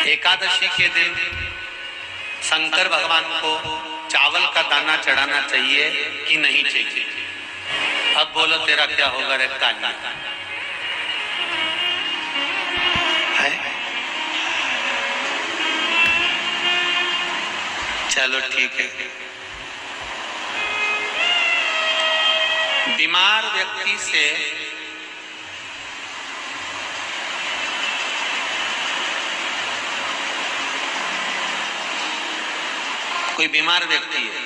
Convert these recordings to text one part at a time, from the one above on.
एकादशी के दिन शंकर भगवान को चावल का दाना चढ़ाना चाहिए कि नहीं चाहिए? अब बोलो तेरा क्या होगा रे काली है? चलो ठीक है। बीमार व्यक्ति से कोई बीमार व्यक्ति है,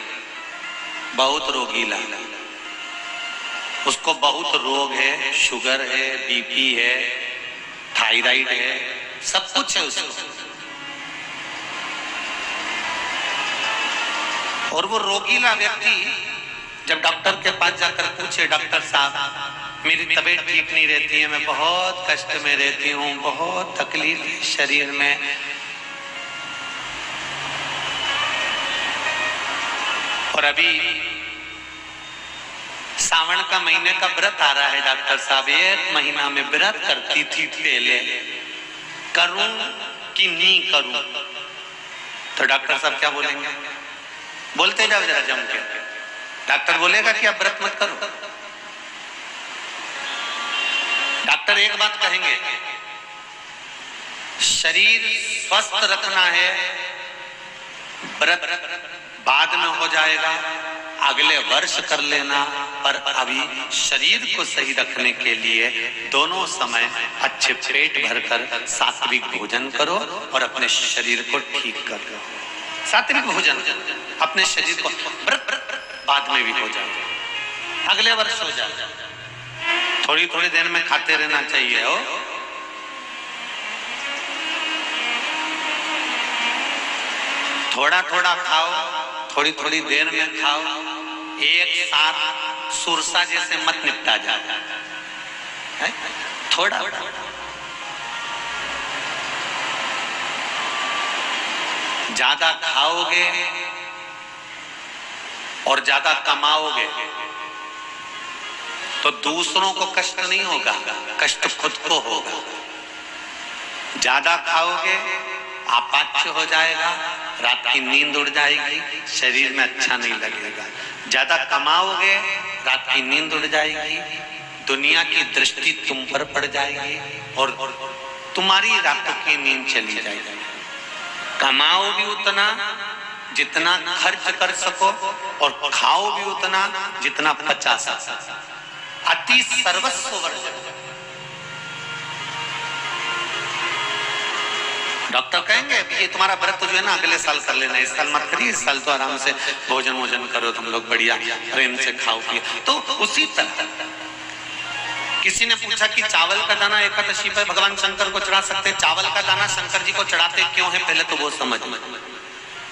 बहुत रोगीला, उसको बहुत रोग है, शुगर है, बीपी है, थायराइड है, सब कुछ है उसको, और वो रोगीला व्यक्ति जब डॉक्टर के पास जाकर पूछे, डॉक्टर साहब मेरी तबीयत ठीक नहीं रहती है, मैं बहुत कष्ट में रहती हूँ, बहुत तकलीफ है शरीर में, और अभी सावन का महीने का व्रत आ रहा है डॉक्टर साहब, 1 महीना में व्रत करती थी पहले, करूं कि नहीं करूं? तो डॉक्टर साहब क्या बोलेंगे? बोलते जाओ जरा जम के। डॉक्टर बोलेगा कि आप व्रत मत करो। डॉक्टर एक बात कहेंगे, शरीर स्वस्थ रखना है, व्रत बाद में हो जाएगा, अगले वर्ष कर लेना, पर अभी शरीर को सही रखने के लिए दोनों समय अच्छे पेट भरकर सात्विक भोजन करो और अपने शरीर को ठीक करो। सात्विक भोजन, अपने शरीर को, व्रत बाद में भी हो जाए, अगले वर्ष हो जाए, थोड़ी थोड़ी देर में खाते रहना चाहिए हो। थोड़ा थोड़ा खाओ, थोड़ी थोड़ी देर में खाओ, एक साथ सुरसा जैसे मत निपटा जाता है, थोड़ा ज्यादा खाओगे और ज्यादा कमाओगे तो दूसरों को कष्ट नहीं होगा, कष्ट खुद को होगा। ज्यादा खाओगे अपाच्य हो जाएगा, रात की नींद उड़ जाएगी, शरीर में अच्छा नहीं लगेगा। ज्यादा कमाओगे, रात की नींद उड़ जाएगी, दुनिया की दृष्टि तुम पर पड़ जाएगी और तुम्हारी रातों की नींद चली जाएगी। कमाओ भी उतना जितना खर्च कर सको और खाओ भी उतना जितना पचा सको। अति सर्वस्व वर्जन। डॉक्टर कहेंगे ये तुम्हारा व्रत जो है ना अगले साल कर लेना, इस साल मत करिए, इस साल तो आराम से भोजन करो तुम लोग, बढ़िया प्रेम से खाओ पिए। तो उसी तरह किसी ने पूछा कि चावल का दाना एकादशी पर भगवान शंकर को चढ़ा सकते? चावल का दाना शंकर जी को चढ़ाते क्यों है, पहले तो वो समझ।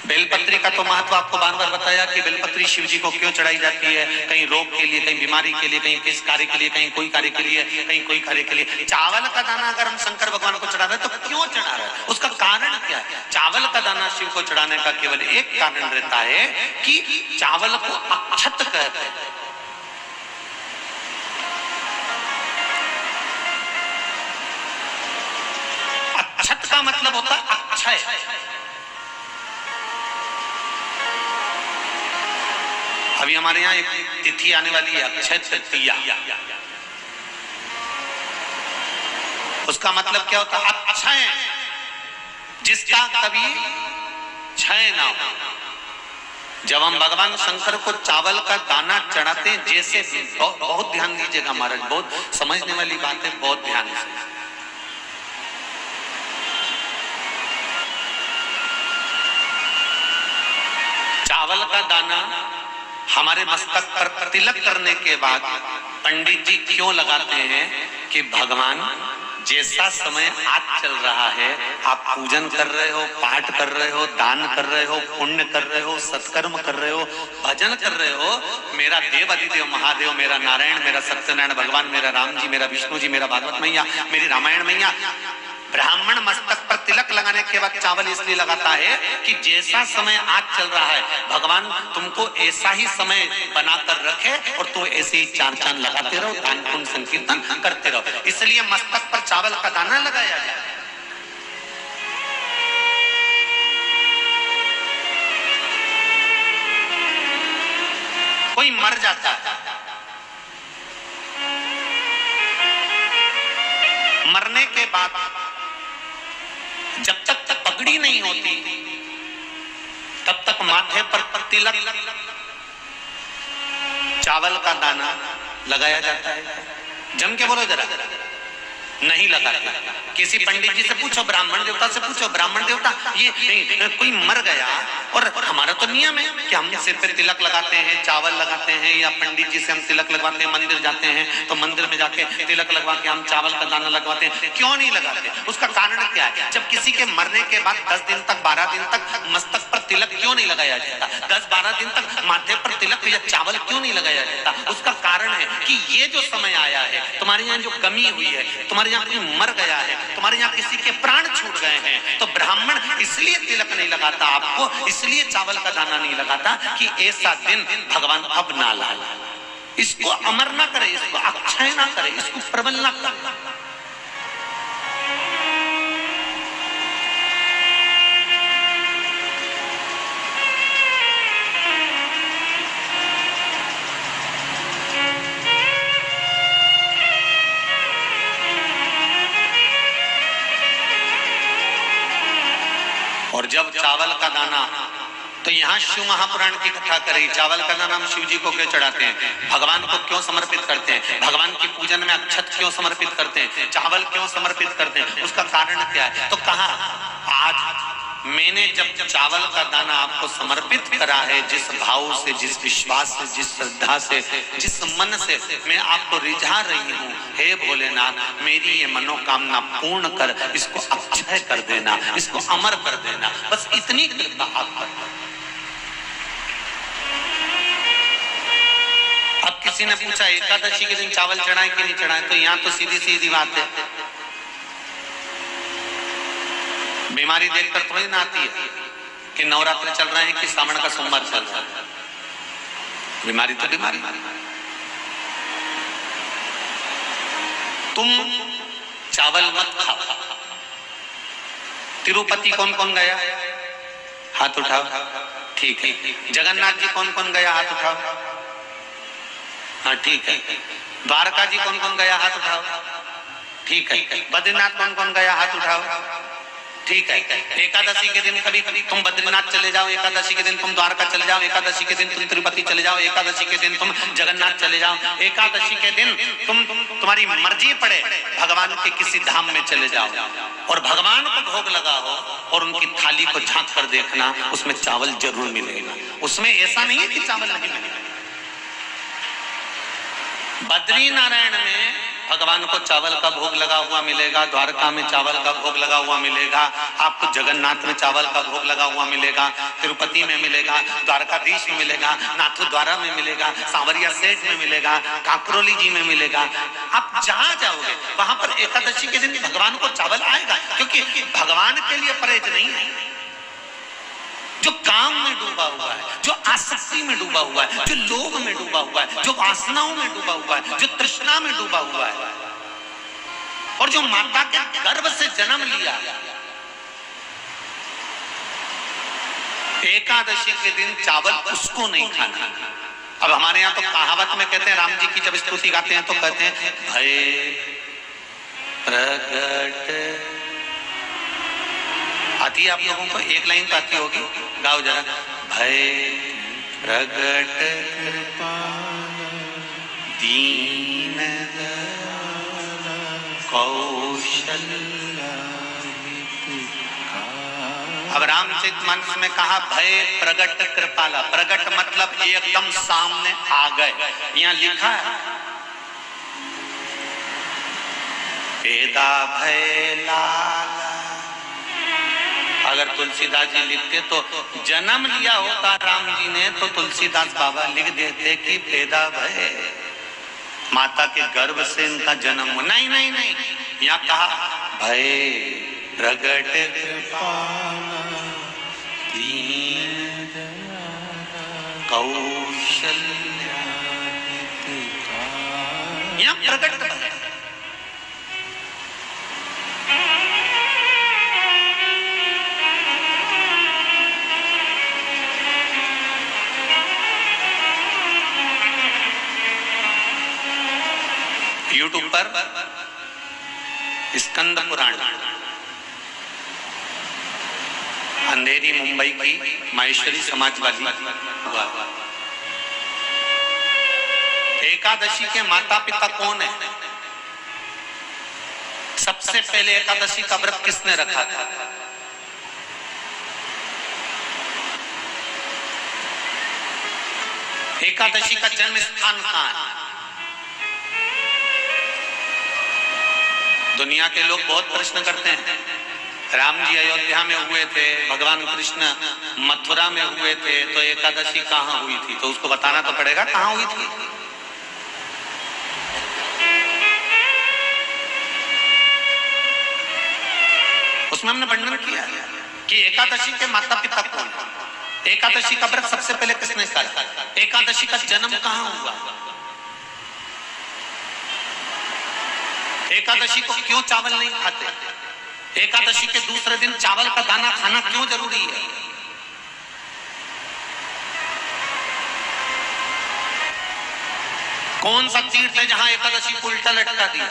बेलपत्री का तो महत्व आपको बार बार बताया कि बेलपत्री शिव जी को क्यों चढ़ाई जाती है, कहीं रोग के लिए, कहीं बीमारी के लिए, कहीं किस कार्य के लिए, कहीं कोई कार्य के लिए, कहीं कोई कार्य के लिए। चावल का दाना अगर हम शंकर भगवान को चढ़ा रहे हैं तो क्यों चढ़ा रहे हैं, उसका कारण क्या है? चावल का दाना शिव को चढ़ाने का केवल एक कारण रहता है कि चावल को अक्षत कहते हैं। अक्षत का मतलब होता है अक्षय। अभी हमारे यहाँ एक तिथि आने वाली है, अक्षय तृतीया। उसका मतलब क्या होता है? अक्षय, जिसका कभी क्षय ना हो। जब हम भगवान शंकर को चावल का दाना चढ़ाते हैं, जैसे बहुत ध्यान दीजिएगा महाराज, बहुत समझने वाली बात है, बहुत ध्यान से। चावल का दाना हमारे मस्तक पर तिलक करने के बाद पंडित जी क्यों लगाते हैं कि भगवान जैसा समय आज चल रहा है, आप पूजन कर रहे हो, पाठ कर रहे हो, दान कर रहे हो, पुण्य कर रहे हो, सत्कर्म कर रहे हो, भजन कर रहे हो, मेरा देव अधिदेव महादेव, मेरा नारायण, मेरा सत्यनारायण भगवान, मेरा राम जी, मेरा विष्णु जी, मेरा भागवत मैया, मेरी रामायण मैया, ब्राह्मण मस्तक पर तिलक लगाने के बाद चावल इसलिए लगाता है कि जैसा समय आज चल रहा है, भगवान तुमको ऐसा ही समय बनाकर रखे और तुम ऐसे ही चार चांद लगाते रहो, दान पुण्य संकीर्तन करते रहो, इसलिए मस्तक पर चावल का दाना लगाया जाए। कोई मर जाता है, मरने के बाद जब तक पगड़ी नहीं होती तब तक माथे पर तिलक, चावल का दाना लगाया जाता है। जम के बोलो जरा, नहीं लगाते। किसी पंडित जी से पूछो, ब्राह्मण देवता से पूछो, ब्राह्मण देवता ये कोई मर गया, और हमारा तो नियम है कि हम सिर पे तिलक लगाते हैं, चावल लगाते हैं, या पंडित जी से हम तिलक लगवाते हैं, मंदिर जाते हैं तो मंदिर में जाके तिलक लगवा के हम चावल का दाना लगवाते हैं। क्यों नहीं लगाते? उसका कारण क्या है? जब किसी के मरने के बाद 10 दिन तक 12 दिन तक मस्तक पर तिलक क्यों नहीं लगाया जाता? 10-12 दिन तक माथे पर तिलक या चावल क्यों नहीं लगाया जाता? उसका कारण है कि ये जो समय आया है, तुम्हारे यहाँ जो कमी हुई है, तुम्हारे यहाँ कोई मर गया है, तुम्हारे यहाँ किसी के प्राण छूट गए हैं, तो ब्राह्मण इसलिए तिलक नहीं लगाता आपको, इसलिए चावल का दाना नहीं लगाता कि ऐसा दिन भगवान अब ना लाए, इसको अमर ना करे, इसको अक्षय ना करे, इसको प्रबल ना करे। और जब चावल का दाना, तो यहाँ शिव महापुराण की कथा करी, चावल का दाना हम शिव जी को क्यों चढ़ाते हैं, भगवान को क्यों समर्पित करते हैं, भगवान की पूजन में अक्षत क्यों समर्पित करते हैं, चावल क्यों समर्पित करते हैं, उसका कारण क्या है? तो कहा आज मैंने जब चावल का दाना आपको समर्पित करा है, जिस भाव से, जिस विश्वास से, जिस श्रद्धा से, जिस मन से मैं आपको रिझा रही हूँ, हे भोलेनाथ मेरी ये मनोकामना पूर्ण कर, इसको अक्षय कर देना, इसको अमर कर देना, बस इतनी कृपा आप कर। अब किसी ने पूछा एकादशी के दिन चावल चढ़ाए कि नहीं चढ़ाए, तो यहाँ तो सीधी सीधी बात है, बीमारी देखकर थोड़ी ना आती है कि नवरात्र चल रहे हैं कि सावन का सोमवार चल रहा है, बीमारी तो बीमारी। तुम चावल मत खाओ। तिरुपति कौन कौन गया? हाथ उठाओ। ठीक है। जगन्नाथ जी कौन कौन गया? हाथ उठाओ। हाँ ठीक है। द्वारका जी कौन कौन गया? हाथ उठाओ। ठीक है। बद्रीनाथ कौन कौन गया? हाथ उठाओ। ठीक है। एकादशी के दिन कभी तुम बद्रीनाथ चले जाओ, एकादशी के दिन तुम द्वारका चले जाओ, एकादशी के दिन तुम तिरुपति चले जाओ, एकादशी के दिन तुम जगन्नाथ चले जाओ, एकादशी के दिन तुम्हारी मर्जी पड़े भगवान के किसी धाम में चले जाओ और भगवान को भोग लगाओ और उनकी थाली को झांक कर देखना, उसमें चावल जरूर मिलेगा। उसमें ऐसा नहीं है कि चावल नहीं मिलेगा। बद्री नारायण में भगवान को चावल का भोग लगा हुआ मिलेगा, द्वारका में चावल का भोग लगा हुआ मिलेगा, आपको जगन्नाथ में चावल का भोग लगा हुआ मिलेगा, तिरुपति में मिलेगा, द्वारकाधीश में मिलेगा, नाथू द्वारा में मिलेगा, सांवरिया सेठ में मिलेगा, काकरोली जी में मिलेगा। आप जहां जाओगे वहां पर एकादशी के दिन भगवान को चावल आएगा, क्योंकि भगवान के लिए परहेज नहीं है। जो काम में डूबा हुआ है, जो आसक्ति में डूबा हुआ है, जो लोभ में डूबा हुआ है, जो वासनाओं में डूबा हुआ है, जो तृष्णा में डूबा हुआ है और जो माता के गर्भ से जन्म लिया, एकादशी के दिन चावल उसको नहीं खाना। अब हमारे यहाँ तो कहावत में कहते हैं, राम जी की जब स्तुति गाते हैं तो कहते हैं भय प्रगट। आती है आप लोगों को? एक लाइन तो आती होगी, गाओ जरा। भय प्रगट दीन कौशल्या। अब रामचरितमानस में कहा भय प्रगट कृपाला। प्रगट मतलब एकदम सामने आ गए। यहाँ लिखा है वेदा भय लाला। अगर तुलसीदास जी लिखते तो जन्म लिया होता राम जी ने तो तुलसीदास बाबा लिख देते कि भेदा भय, माता के गर्भ से इनका जन्म हो। नहीं नहीं नहीं, यहाँ कहा भय प्रगट दीन कौशल्या। यहाँ प्रगट पर स्कंद पुराण, अंधेरी मुंबई की माहेश्वरी समाजवादी हुआ। एकादशी के माता पिता कौन है? सबसे पहले एकादशी का व्रत किसने रखा था? एकादशी का जन्म स्थान कहां है? दुनिया के लोग बहुत प्रश्न करते हैं, राम जी अयोध्या में हुए थे, भगवान कृष्ण मथुरा में हुए थे, तो एकादशी कहां हुई थी? तो उसको बताना तो पड़ेगा कहां हुई थी। उसमें हमने वर्णन किया कि एकादशी के माता पिता कौन है, एकादशी का व्रत सबसे पहले किसने किया, एकादशी का जन्म कहां हुआ, एकादशी को क्यों चावल नहीं खाते, एकादशी के दूसरे दिन चावल का दाना खाना क्यों जरूरी है। कौन सा तीर्थ है जहां एकादशी को उल्टा लटका दिया।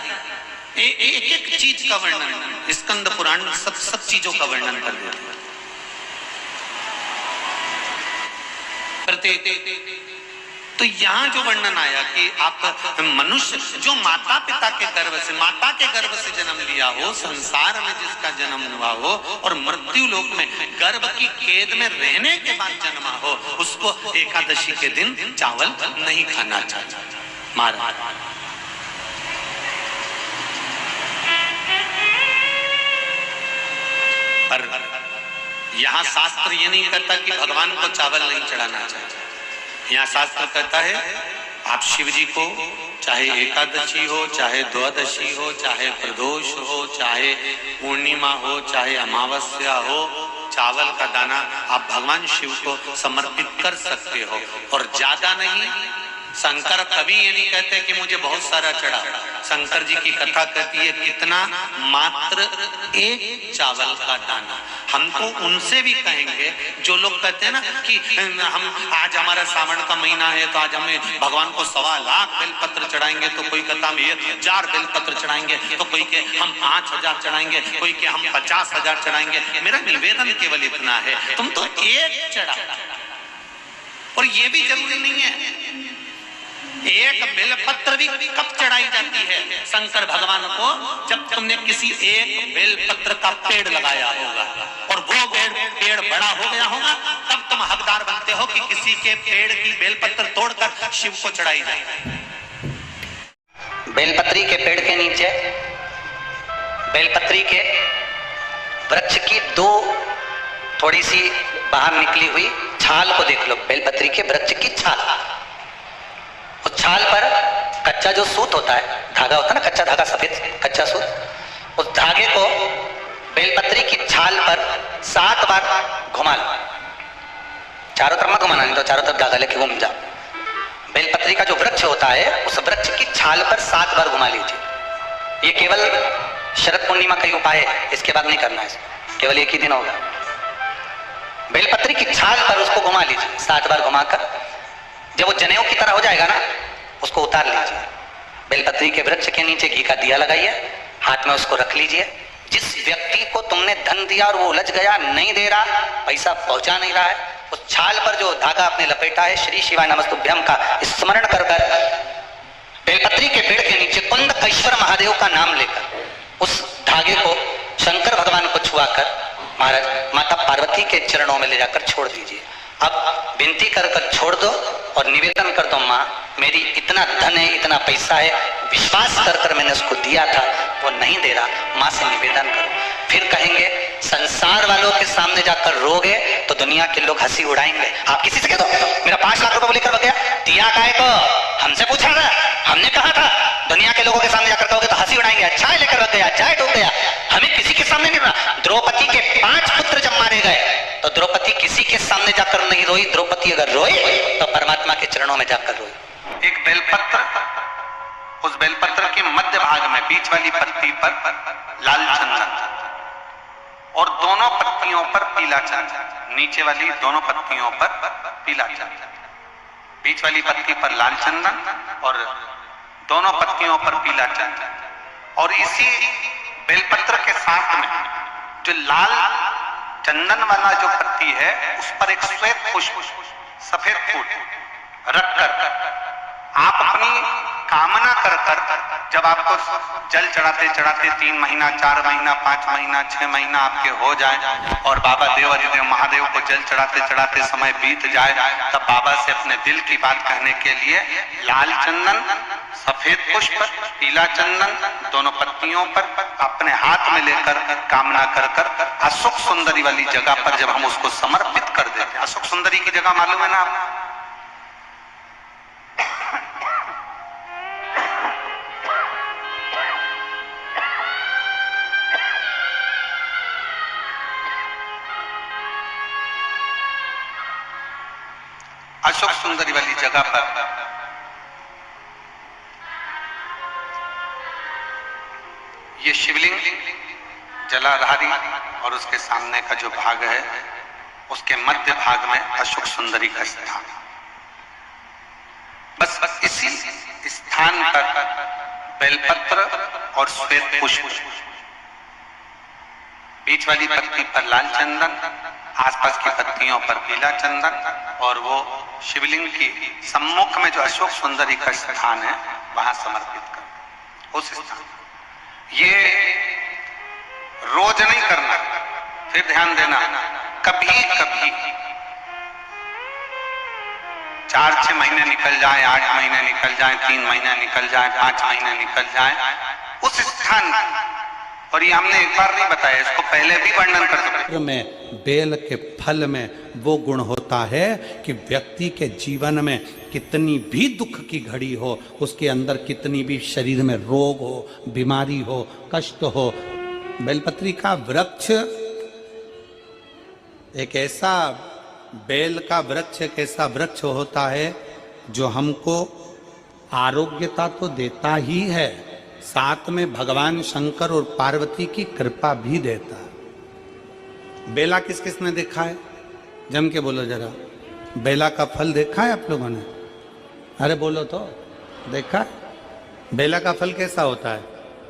एक एक चीज का वर्णन स्कंद पुराण सब चीजों का वर्णन कर देता है। तो यहाँ जो वर्णन आया कि आप मनुष्य जो माता पिता के गर्भ से, माता के गर्भ से जन्म लिया हो, संसार में जिसका जन्म हुआ हो और मृत्यु लोक में गर्भ की कैद में रहने के बाद जन्मा हो, उसको एकादशी के दिन चावल नहीं खाना चाहिए। मारा पर यहाँ शास्त्र ये नहीं कहता कि भगवान को चावल नहीं चढ़ाना चाहिए। यहाँ शास्त्र कहता है आप शिव जी को चाहे एकादशी हो, चाहे द्वादशी हो, चाहे प्रदोष हो, चाहे पूर्णिमा हो, चाहे अमावस्या हो, चावल का दाना आप भगवान शिव को समर्पित कर सकते हो। और ज्यादा नहीं, शंकर कभी ये नहीं कहते कि मुझे बहुत सारा चढ़ा। शंकर जी की कथा कहती है कितना, मात्र एक चावल का दाना। हम तो उनसे भी कहेंगे जो लोग कहते हैं ना कि हम आज हमारा सावन का महीना है तो आज हमें भगवान को 1.25 लाख बेलपत्र चढ़ाएंगे, तो कोई कहता हम 1000 बेलपत्र चढ़ाएंगे, तो कोई के हम 5000 चढ़ाएंगे, कोई के हम 50,000 चढ़ाएंगे। मेरा निवेदन केवल इतना है, तुम तो एक चढ़ा। और ये भी जरूरी नहीं है एक बेलपत्र भी कब चढ़ाई जाती है शंकर भगवान को, जब तुमने किसी एक बेलपत्र का पेड़ लगाया होगा और वो पेड़ बड़ा हो गया होगा, तब तुम हकदार बनते हो कि किसी के पेड़ की बेलपत्र तोड़कर शिव को चढ़ाई जाए। बेलपत्री के पेड़ के नीचे बेलपत्री के वृक्ष की 2 थोड़ी सी बाहर निकली हुई छाल को देख लो। बेलपत्री के वृक्ष की छाल, उस छाल पर कच्चा जो सूत होता है, धागा होता है ना, कच्चा धागा, सफेद कच्चा सूत, उस धागे को बेलपत्री की छाल पर 7 बार घुमा लो। चारों तरफ मत घुमाना, नहीं तो चारों तरफ धागा लेके घूम जाओ। बेलपत्री का जो वृक्ष होता है उस वृक्ष की छाल पर 7 बार घुमा लीजिए। ये केवल शरद पूर्णिमा का ही उपाय है, इसके बाद नहीं करना है, केवल एक ही दिन होगा। बेलपत्री की छाल पर उसको घुमा लीजिए 7 बार घुमाकर। जब वो जनेऊ की तरह हो जाएगा ना, उसको उतार लीजिए। बेलपत्री के वृक्ष के नीचे घी का दिया लगाइए, हाथ में उसको रख लीजिए। जिस व्यक्ति को तुमने धन दिया और वो उलझ गया, नहीं दे रहा, पैसा पहुंचा नहीं रहा है, उस छाल पर जो धागा आपने लपेटा है श्री शिवाय नमस्तुभ्यम का स्मरण कर कर बेलपत्री के पेड़ के नीचे कुंदकेश्वर महादेव का नाम लेकर उस धागे को शंकर भगवान को छुआकर महाराज माता पार्वती के चरणों में ले जाकर छोड़ दीजिए। अब विनती कर कर छोड़ दो और निवेदन कर दो, माँ मेरी इतना धन है, इतना पैसा है, विश्वास कर कर मैंने उसको दिया था, वो नहीं दे रहा, माँ से निवेदन करो। फिर कहेंगे संसार वालों के सामने जाकर रोगे तो दुनिया के लोग हंसी उड़ाएंगे। आप किसी से कह दो मेरा 5 लाख रुपए लेकर गया, दिया काय को, हमसे पूछा था, हमने कहा था। दुनिया के लोगों के सामने जाकर कहोगे तो हंसी उड़ाएंगे, अच्छा है लेकर रख गया, चाय डूब गया। हमें किसी के सामने नहीं रहा। द्रौपदी के 5 पुत्र जब मारे गए तो द्रौपदी किसी के सामने जाकर नहीं रोई। द्रौपदी अगर रोई तो परमात्मा के चरणों में जाकर रोई। एक बेलपत्र, उस बेलपत्र के मध्य भाग में बीच वाली पत्ती पर लाल चंदन और दोनों पत्तियों पर पीला चंदन, नीचे वाली दोनों पत्तियों पर पीला चंदन, बीच वाली पत्ती पर लाल चंदन और दोनों पत्तियों पर पीला चंदन, और इसी बेलपत्र के साथ में जो लाल चंदन वाला जो पत्ती है उस पर एक श्वेत पुष्प, सफेद फूल रखकर आप अपनी कामना कर जब आपको जल चढ़ाते चढ़ाते 3 महीना, 4 महीना, 5 महीना, 6 महीना आपके हो जाए और बाबा देवाधिदेव महादेव को जल चढ़ाते चढ़ाते समय बीत जाए, तब बाबा से अपने दिल की बात कहने के लिए लाल चंदन, सफेद पुष्प, पीला चंदन दोनों पत्तियों पर अपने हाथ में लेकर कामना कर अशोक सुंदरी वाली जगह पर जब हम उसको समर्पित कर देते हैं, अशोक सुंदरी की जगह मालूम है ना आपको? अशोक सुंदरी वाली जगह पर ये शिवलिंग जलाधारी और उसके सामने का जो भाग है उसके मध्य भाग में अशोक सुंदरी का स्थान। बस इसी स्थान पर बेलपत्र और श्वेत पुष्प, बीच वाली पत्ती पर लाल चंदन, आसपास की पत्तियों पर पीला चंदन, और वो शिवलिंग की सम्मुख में जो अशोक सुंदरी का स्थान है वहां समर्पित कर। उस स्थान ये रोज नहीं करना, फिर ध्यान देना, कभी कभी 4-6 महीने निकल जाए, 8 महीने निकल जाए, 3 महीने निकल जाए, 5 महीने निकल जाए, उस स्थान, और ये हमने एक बार नहीं बताया, इसको पहले भी वर्णन कर चुके में बेल के फल में वो गुण होता है कि व्यक्ति के जीवन में कितनी भी दुख की घड़ी हो, उसके अंदर कितनी भी शरीर में रोग हो, बीमारी हो, कष्ट हो, बेलपत्री का वृक्ष एक ऐसा, बेल का वृक्ष एक ऐसा वृक्ष होता है जो हमको आरोग्यता तो देता ही है, साथ में भगवान शंकर और पार्वती की कृपा भी देता है। बेला किस किस ने देखा है? जम के बोलो जरा, बेला का फल देखा है आप लोगों ने? अरे बोलो तो, देखा है? बेला का फल कैसा होता है?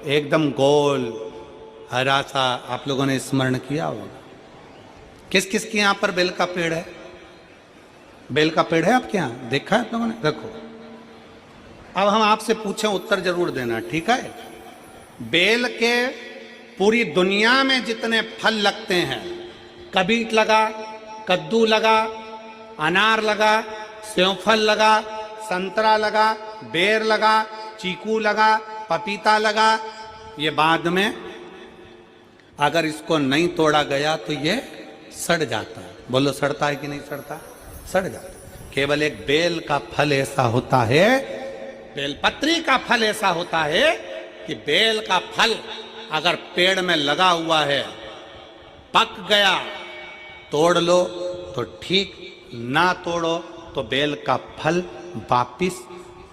एकदम गोल हरा सा, आप लोगों ने स्मरण किया होगा। किस किस के यहाँ पर बेल का पेड़ है? बेल का पेड़ है आपके यहाँ? देखा है आप लोगों ने? रखो, अब हम आपसे पूछें, उत्तर जरूर देना, ठीक है? बेल के पूरी दुनिया में जितने फल लगते हैं, कबीट लगा, कद्दू लगा, अनार लगा, सेवफल लगा, संतरा लगा, बेर लगा, चीकू लगा, पपीता लगा, ये बाद में अगर इसको नहीं तोड़ा गया तो ये सड़ जाता है। बोलो, सड़ता है कि नहीं सड़ता? सड़ जाता है। केवल एक बेल का फल ऐसा होता है, बेलपत्री का फल ऐसा होता है कि बेल का फल अगर पेड़ में लगा हुआ है, पक गया, तोड़ लो तो ठीक, ना तोड़ो तो बेल का फल वापिस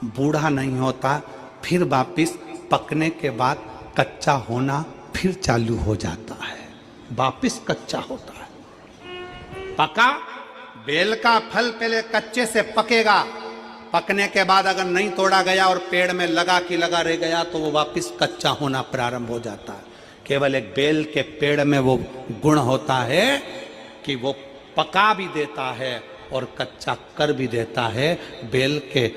बूढ़ा नहीं होता, फिर वापिस पकने के बाद कच्चा होना फिर चालू हो जाता है, वापिस कच्चा होता है। पका बेल का फल पहले कच्चे से पकेगा, पकने के बाद अगर नहीं तोड़ा गया और पेड़ में लगा कि लगा रह गया तो वो वापस कच्चा होना प्रारंभ हो जाता है। केवल एक बेल के पेड़ में वो गुण होता है कि वो पका भी देता है और कच्चा कर भी देता है। बेल के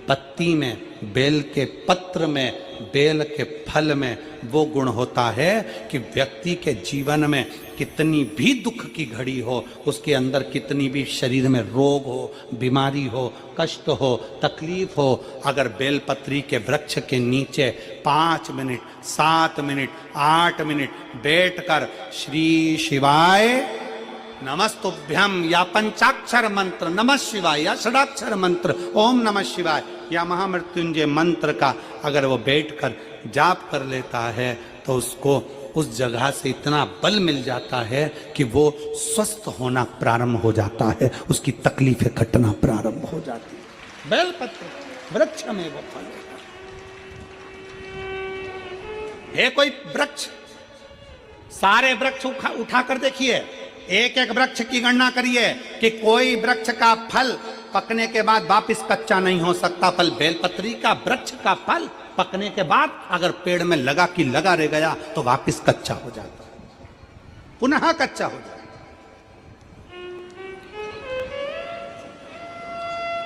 पत्ती में, बेल के पत्र में, बेल के फल में वो गुण होता है कि व्यक्ति के जीवन में कितनी भी दुख की घड़ी हो, उसके अंदर कितनी भी शरीर में रोग हो, बीमारी हो, कष्ट हो, तकलीफ हो, अगर बेलपत्री के वृक्ष के नीचे 5 मिनट, 7 मिनट, 8 मिनट बैठकर श्री शिवाय नमस्तुभ्यम या पंचाक्षर मंत्र नमः शिवाय या षडाक्षर मंत्र ओम नमः शिवाय या महामृत्युंजय मंत्र का अगर वो बैठकर जाप कर लेता है तो उसको उस जगह से इतना बल मिल जाता है कि वो स्वस्थ होना प्रारंभ हो जाता है, उसकी तकलीफें घटना प्रारंभ हो जाती है। बेलपत्र वृक्ष में वो फल है। कोई वृक्ष, सारे वृक्ष उठा कर देखिए, एक एक वृक्ष की गणना करिए कि कोई वृक्ष का फल पकने के बाद वापिस कच्चा नहीं हो सकता फल। बेलपत्री का वृक्ष का फल पकने के बाद अगर पेड़ में लगा कि लगा रह गया तो वापिस कच्चा हो जाता है, पुनः कच्चा हो जाता है।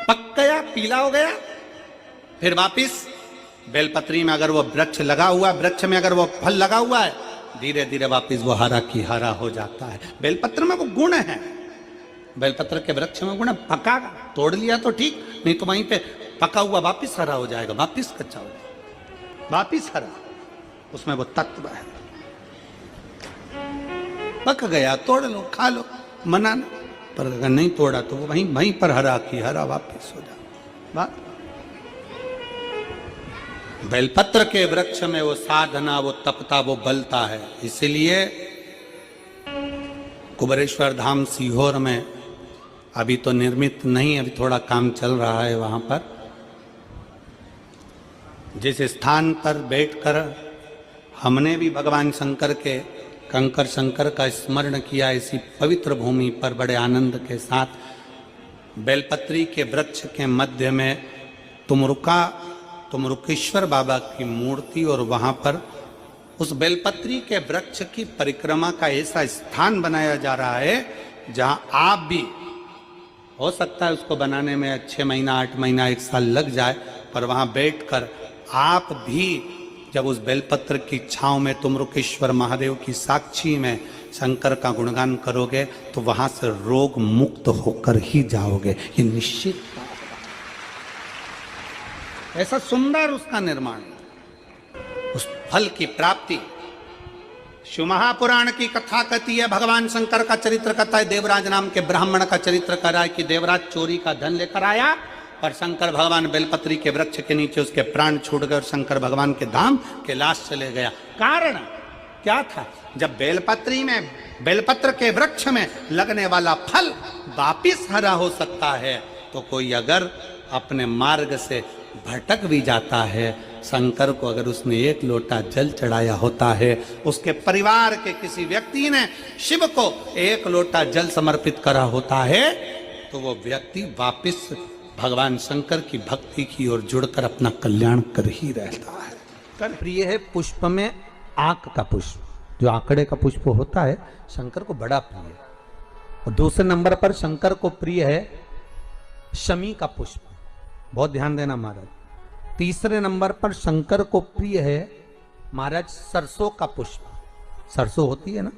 पक गया, पीला हो गया, फिर वापिस बेलपत्री में अगर वो वृक्ष लगा हुआ, वृक्ष में अगर वो फल लगा हुआ है, धीरे धीरे वापिस वो हरा की हरा हो जाता है। बेलपत्र में वो गुण है, बेलपत्र के वृक्ष में गुण है। पका तोड़ लिया तो ठीक, नहीं तो वहीं पे पका हुआ वापिस हरा हो जाएगा, वापिस कच्चा हो जाएगा, वापिस हरा, उसमें वो तत्व है। पक गया तोड़ लो, खा लो, मना ना, पर अगर नहीं तोड़ा तो वो वहीं पर हरा की हरा वापिस हो जाएगा। बात बेलपत्र के वृक्ष में वो साधना, वो तपता, वो बलता है। इसलिए कुबेरेश्वर धाम सीहोर में अभी तो निर्मित नहीं, अभी थोड़ा काम चल रहा है। वहां पर जिस स्थान पर बैठकर हमने भी भगवान शंकर के कंकर शंकर का स्मरण किया, इसी पवित्र भूमि पर बड़े आनंद के साथ बेलपत्री के वृक्ष के मध्य में तुमरुकेश्वर बाबा की मूर्ति, और वहां पर उस बेलपत्री के वृक्ष की परिक्रमा का ऐसा स्थान बनाया जा रहा है जहां आप भी, हो सकता है उसको बनाने में 6 महीना 8 महीना 1 साल लग जाए, पर वहां बैठकर आप भी जब उस बेलपत्र की छांव में तुमरुकेश्वर महादेव की साक्षी में शंकर का गुणगान करोगे तो वहां से रोग मुक्त होकर ही जाओगे, ये निश्चित। ऐसा सुंदर उसका निर्माण, उस फल की प्राप्ति। शिव महापुराण की कथा कहती है, भगवान शंकर का चरित्र कहता है, देवराज नाम के ब्राह्मण का चरित्र कर रहा है कि देवराज चोरी का धन लेकर आया और शंकर भगवान बेलपत्री के वृक्ष के नीचे उसके प्राण छूट गए और शंकर भगवान के धाम कैलाश चले गया। कारण क्या था? जब बेलपत्र के वृक्ष में लगने वाला फल वापिस हरा हो सकता है तो कोई अगर अपने मार्ग से भटक भी जाता है, शंकर को अगर उसने 1 लोटा जल चढ़ाया होता है, उसके परिवार के किसी व्यक्ति ने शिव को 1 लोटा जल समर्पित करा होता है, तो वो व्यक्ति वापिस भगवान शंकर की भक्ति की ओर जुड़कर अपना कल्याण कर ही रहता है। कर प्रिय है पुष्प में आंक का पुष्प, जो आंकड़े का पुष्प होता है शंकर को बड़ा प्रिय है। और दूसरे नंबर पर शंकर को प्रिय है शमी का पुष्प, बहुत ध्यान देना महाराज। तीसरे नंबर पर शंकर को प्रिय है महाराज सरसों का पुष्प। सरसों होती है ना,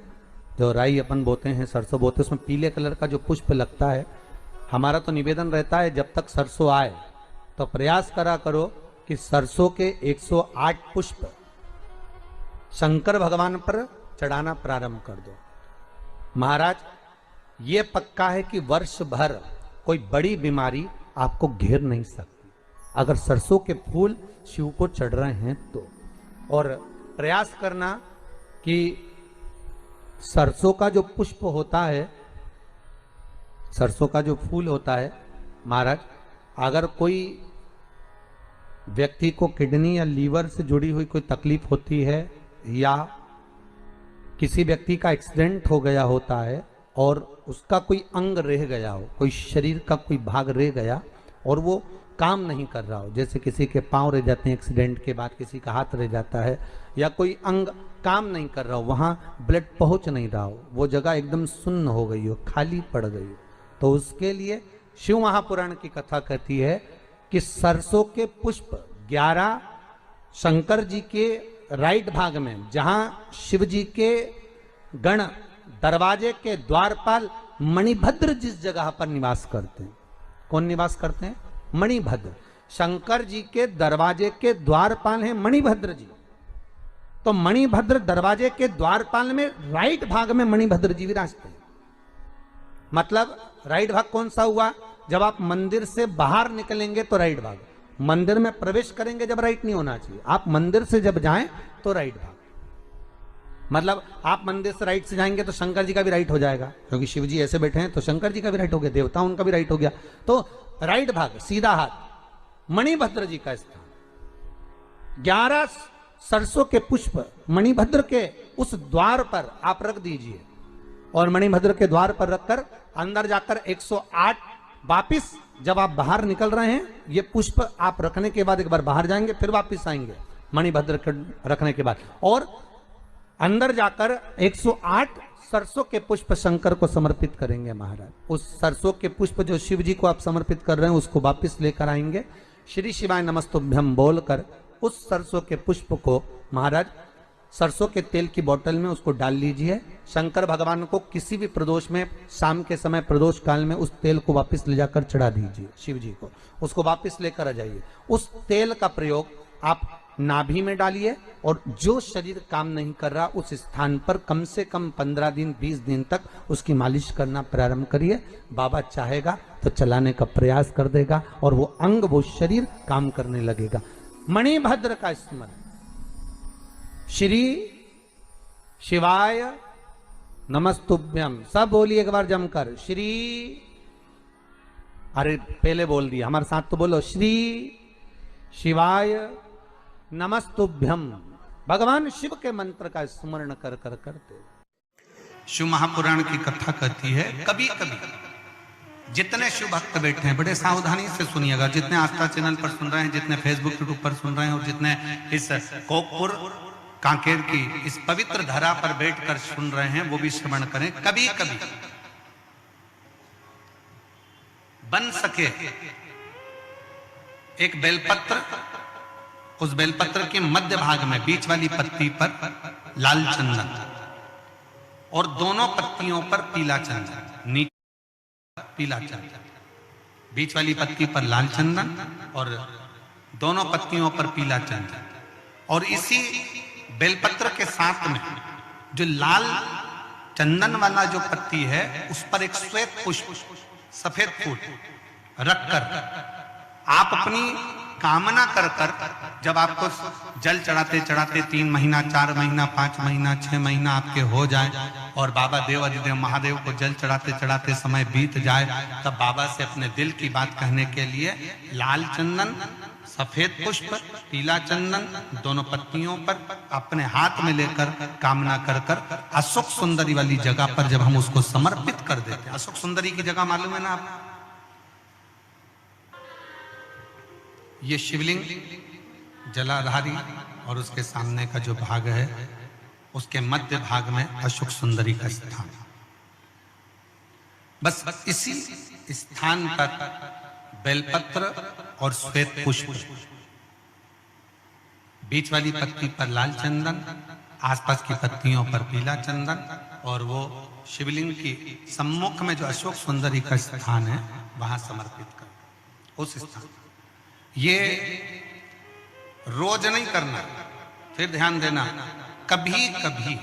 जो राई अपन बोते हैं, सरसों बोते हैं, उसमें पीले कलर का जो पुष्प लगता है। हमारा तो निवेदन रहता है जब तक सरसों आए तो प्रयास करा करो कि सरसों के 108 पुष्प शंकर भगवान पर चढ़ाना प्रारंभ कर दो। महाराज ये पक्का है कि वर्ष भर कोई बड़ी बीमारी आपको घेर नहीं सकती अगर सरसों के फूल शिव को चढ़ रहे हैं तो। और प्रयास करना कि सरसों का जो पुष्प होता है, सरसों का जो फूल होता है महाराज, अगर कोई व्यक्ति को किडनी या लीवर से जुड़ी हुई कोई तकलीफ होती है या किसी व्यक्ति का एक्सीडेंट हो गया होता है और उसका कोई अंग रह गया हो, कोई शरीर का कोई भाग रह गया और वो काम नहीं कर रहा हो, जैसे किसी के पांव रह जाते हैं एक्सीडेंट के बाद, किसी का हाथ रह जाता है, या कोई अंग काम नहीं कर रहा हो, वहां ब्लड पहुंच नहीं रहा हो, वो जगह एकदम सुन्न हो गई हो, खाली पड़ गई हो, तो उसके लिए शिव महापुराण की कथा कहती है कि सरसों के पुष्प 11 शंकर जी के राइट भाग में, जहां शिव जी के गण दरवाजे के द्वारपाल मणिभद्र जिस जगह पर निवास करते हैं, कौन निवास करते हैं? मणिभद्र। शंकर जी के दरवाजे के द्वारपाल हैं मणिभद्र जी। तो मणिभद्र दरवाजे के द्वारपाल में राइट भाग में मणिभद्र जी विराजते हैं। मतलब राइट भाग कौन सा हुआ? जब आप मंदिर से बाहर निकलेंगे तो राइट भाग, मंदिर में प्रवेश करेंगे जब राइट नहीं होना चाहिए, आप मंदिर से जब जाएं तो राइट भाग। मतलब आप मंदिर से राइट से जाएंगे तो शंकर जी का भी राइट हो जाएगा, क्योंकि शिव जी ऐसे बैठे हैं तो शंकर जी का भी राइट हो गया, देवता उनका भी राइट हो गया, तो राइट भाग सीधा हाथ मणिभद्र जी का स्थान। 11 सरसों के पुष्प मणिभद्र के उस द्वार पर आप रख दीजिए और मणिभद्र के द्वार पर रखकर अंदर जाकर 108 वापिस जब आप बाहर निकल रहे हैं, ये पुष्प आप रखने के बाद एक बार बाहर जाएंगे, फिर वापस आएंगे मणिभद्र रखने के बाद, और अंदर जाकर 108 सरसों के पुष्प शंकर को समर्पित करेंगे महाराज। उस सरसों के पुष्प जो शिव जी को आप समर्पित कर रहे हैं उसको वापस लेकर आएंगे, श्री शिवाय नमस्तुभ्यम बोलकर उस सरसों के पुष्प को महाराज सरसों के तेल की बोतल में उसको डाल लीजिए। शंकर भगवान को किसी भी प्रदोष में, शाम के समय प्रदोष काल में उस तेल को वापस ले जाकर चढ़ा दीजिए शिव जी को, उसको वापस लेकर आ जाइए। उस तेल का प्रयोग आप नाभि में डालिए, और जो शरीर काम नहीं कर रहा उस स्थान पर कम से कम 15 दिन 20 दिन तक उसकी मालिश करना प्रारंभ करिए। बाबा चाहेगा तो चलाने का प्रयास कर देगा और वो अंग, वो शरीर काम करने लगेगा। मणिभद्र का स्मरण, श्री शिवाय नमस्तुभ्यम, सब बोलिए एक बार जमकर, श्री, अरे पहले बोल दिया, हमारे साथ तो बोलो, श्री शिवाय नमस्तुभ्यम। भगवान शिव के मंत्र का स्मरण कर कर करते। शिव महापुराण की कथा कहती है, कभी कभी जितने शिव भक्त बैठे हैं, बड़े सावधानी से सुनिएगा, जितने आस्था चैनल पर सुन रहे हैं, जितने फेसबुक यूट्यूब पर सुन रहे हैं, और जितने इस कोकपुर कांकेर की इस पवित्र धरा पर बैठकर सुन रहे हैं, वो भी श्रवण करें। कभी कभी बन सके एक बेलपत्र, उस बेलपत्र के मध्य भाग में बीच वाली पत्ती पर लाल चंदन और दोनों पत्तियों पर पीला चंदन, नीचे पीला चंदन, बीच वाली पत्ती पर लाल चंदन और दोनों पत्तियों पर पीला चंदन, और इसी बेलपत्र के साथ में जो लाल चंदन वाला जो पत्ती है उस पर एक श्वेत पुष्प, सफेद फूल रखकर आप अपनी कामना कर कर, जब आपको जल चढ़ाते चढ़ाते 3 महीना, 4 महीना, 5 महीना, 6 महीना आपके हो जाए और बाबा देव अधिदेव महादेव को जल चढ़ाते चढ़ाते समय बीत जाए, तब बाबा से अपने दिल की बात कहने के लिए लाल चंदन, सफेद पुष्प, पीला चंदन दोनों पत्तियों पर अपने हाथ में लेकर कामना कर कर अशोक सुंदरी वाली जगह पर जब हम उसको समर्पित कर देते हैं, अशोक सुंदरी की जगह मालूम है ना आप, ये शिवलिंग जलाधारी और उसके सामने का जो भाग है उसके मध्य भाग में अशोक सुंदरी का स्थान। बस इसी स्थान पर बेलपत्र और श्वेत पुष्प, बीच वाली पत्ती पर लाल चंदन, आसपास की पत्तियों पर पीला चंदन, और वो शिवलिंग की सम्मुख में जो अशोक सुंदरी का स्थान है वहां समर्पित कर। उस स्थान ये रोज नहीं करना, फिर ध्यान देना, कभी कभी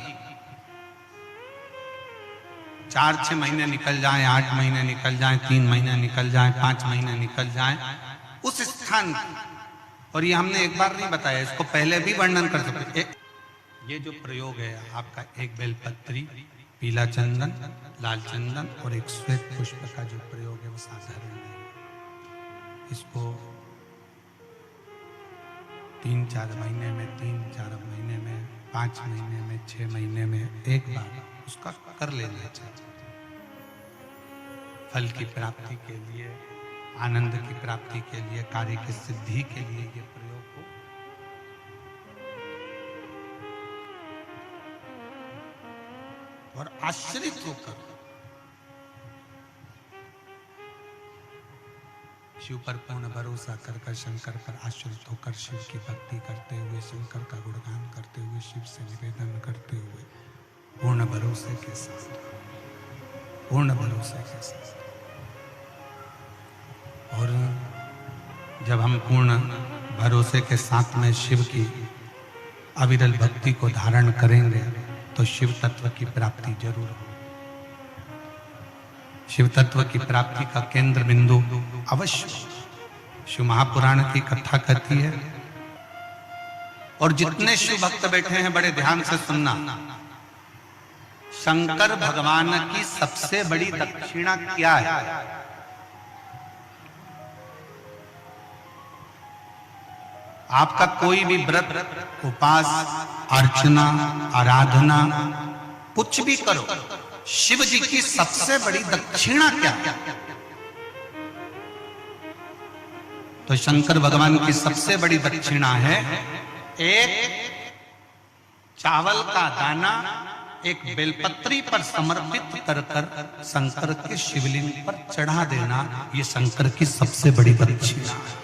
4-6 महीने निकल जाएं, 8 महीने निकल जाएं, 3 महीने निकल जाएं, 5 महीने निकल जाएं, उस स्थान, और ये हमने एक बार नहीं बताया, इसको पहले भी वर्णन कर सकते। ये जो प्रयोग है आपका, एक बेलपत्री, पीला चंदन, लाल चंदन और एक श्वेत पुष्प का जो प्रयोग है वो साधारण नहीं। इसको 3-4 महीने में, 3-4 महीने में, 5 महीने में, 6 महीने में एक बार उसका कर लेना चाहिए। फल की प्राप्ति के लिए, आनंद की प्राप्ति के लिए, कार्य की सिद्धि के लिए ये प्रयोग हो। और आश्रित होकर शिव पर पूर्ण भरोसा कर कर, शंकर पर आश्रित होकर शिव की भक्ति करते हुए, शंकर का गुणगान करते हुए, शिव से निवेदन करते हुए, पूर्ण भरोसे के साथ, पूर्ण भरोसे के साथ। और जब हम पूर्ण भरोसे के साथ में शिव की अविरल भक्ति को धारण करेंगे तो शिव तत्व की प्राप्ति जरूर हो। शिव तत्व की प्राप्ति का केंद्र बिंदु अवश्य शिव महापुराण की कथा कहती है। और जितने शिव भक्त बैठे हैं बड़े ध्यान से सुनना, शंकर भगवान की सबसे बड़ी दक्षिणा क्या है? आपका कोई भी व्रत, उपास, अर्चना, आराधना कुछ भी करो, शिव जी की सबसे बड़ी दक्षिणा क्या है? तो शंकर भगवान की सबसे बड़ी दक्षिणा है एक चावल का दाना एक बेलपत्री पर समर्पित कर कर शंकर के शिवलिंग पर चढ़ा देना, ये शंकर की सबसे बड़ी दक्षिणा है।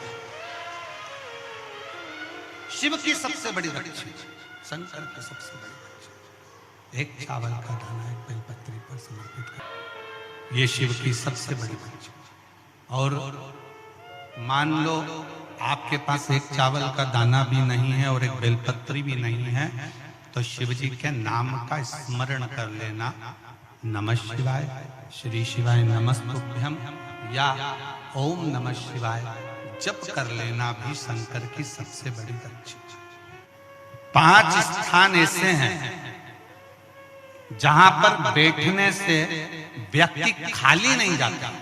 शिव की सबसे बड़ी दक्षिणा, शंकर की सबसे बड़ी दक्षिणा एक चावल का दाना एक बेलपत्री पर समर्पित कर, ये शिव की सबसे बड़ी दक्षिणा। और मान लो आपके पास एक चावल का दाना भी नहीं है और एक बेलपत्री भी नहीं है, तो शिव जी के नाम का स्मरण कर लेना, नमः शिवाय, श्री शिवाय नमस्तुभ्यम या ओम नमः शिवाय जप कर लेना भी शंकर की सबसे बड़ी दक्षिणा। 5 स्थान ऐसे हैं जहां पर बैठने से व्यक्ति खाली नहीं जाता।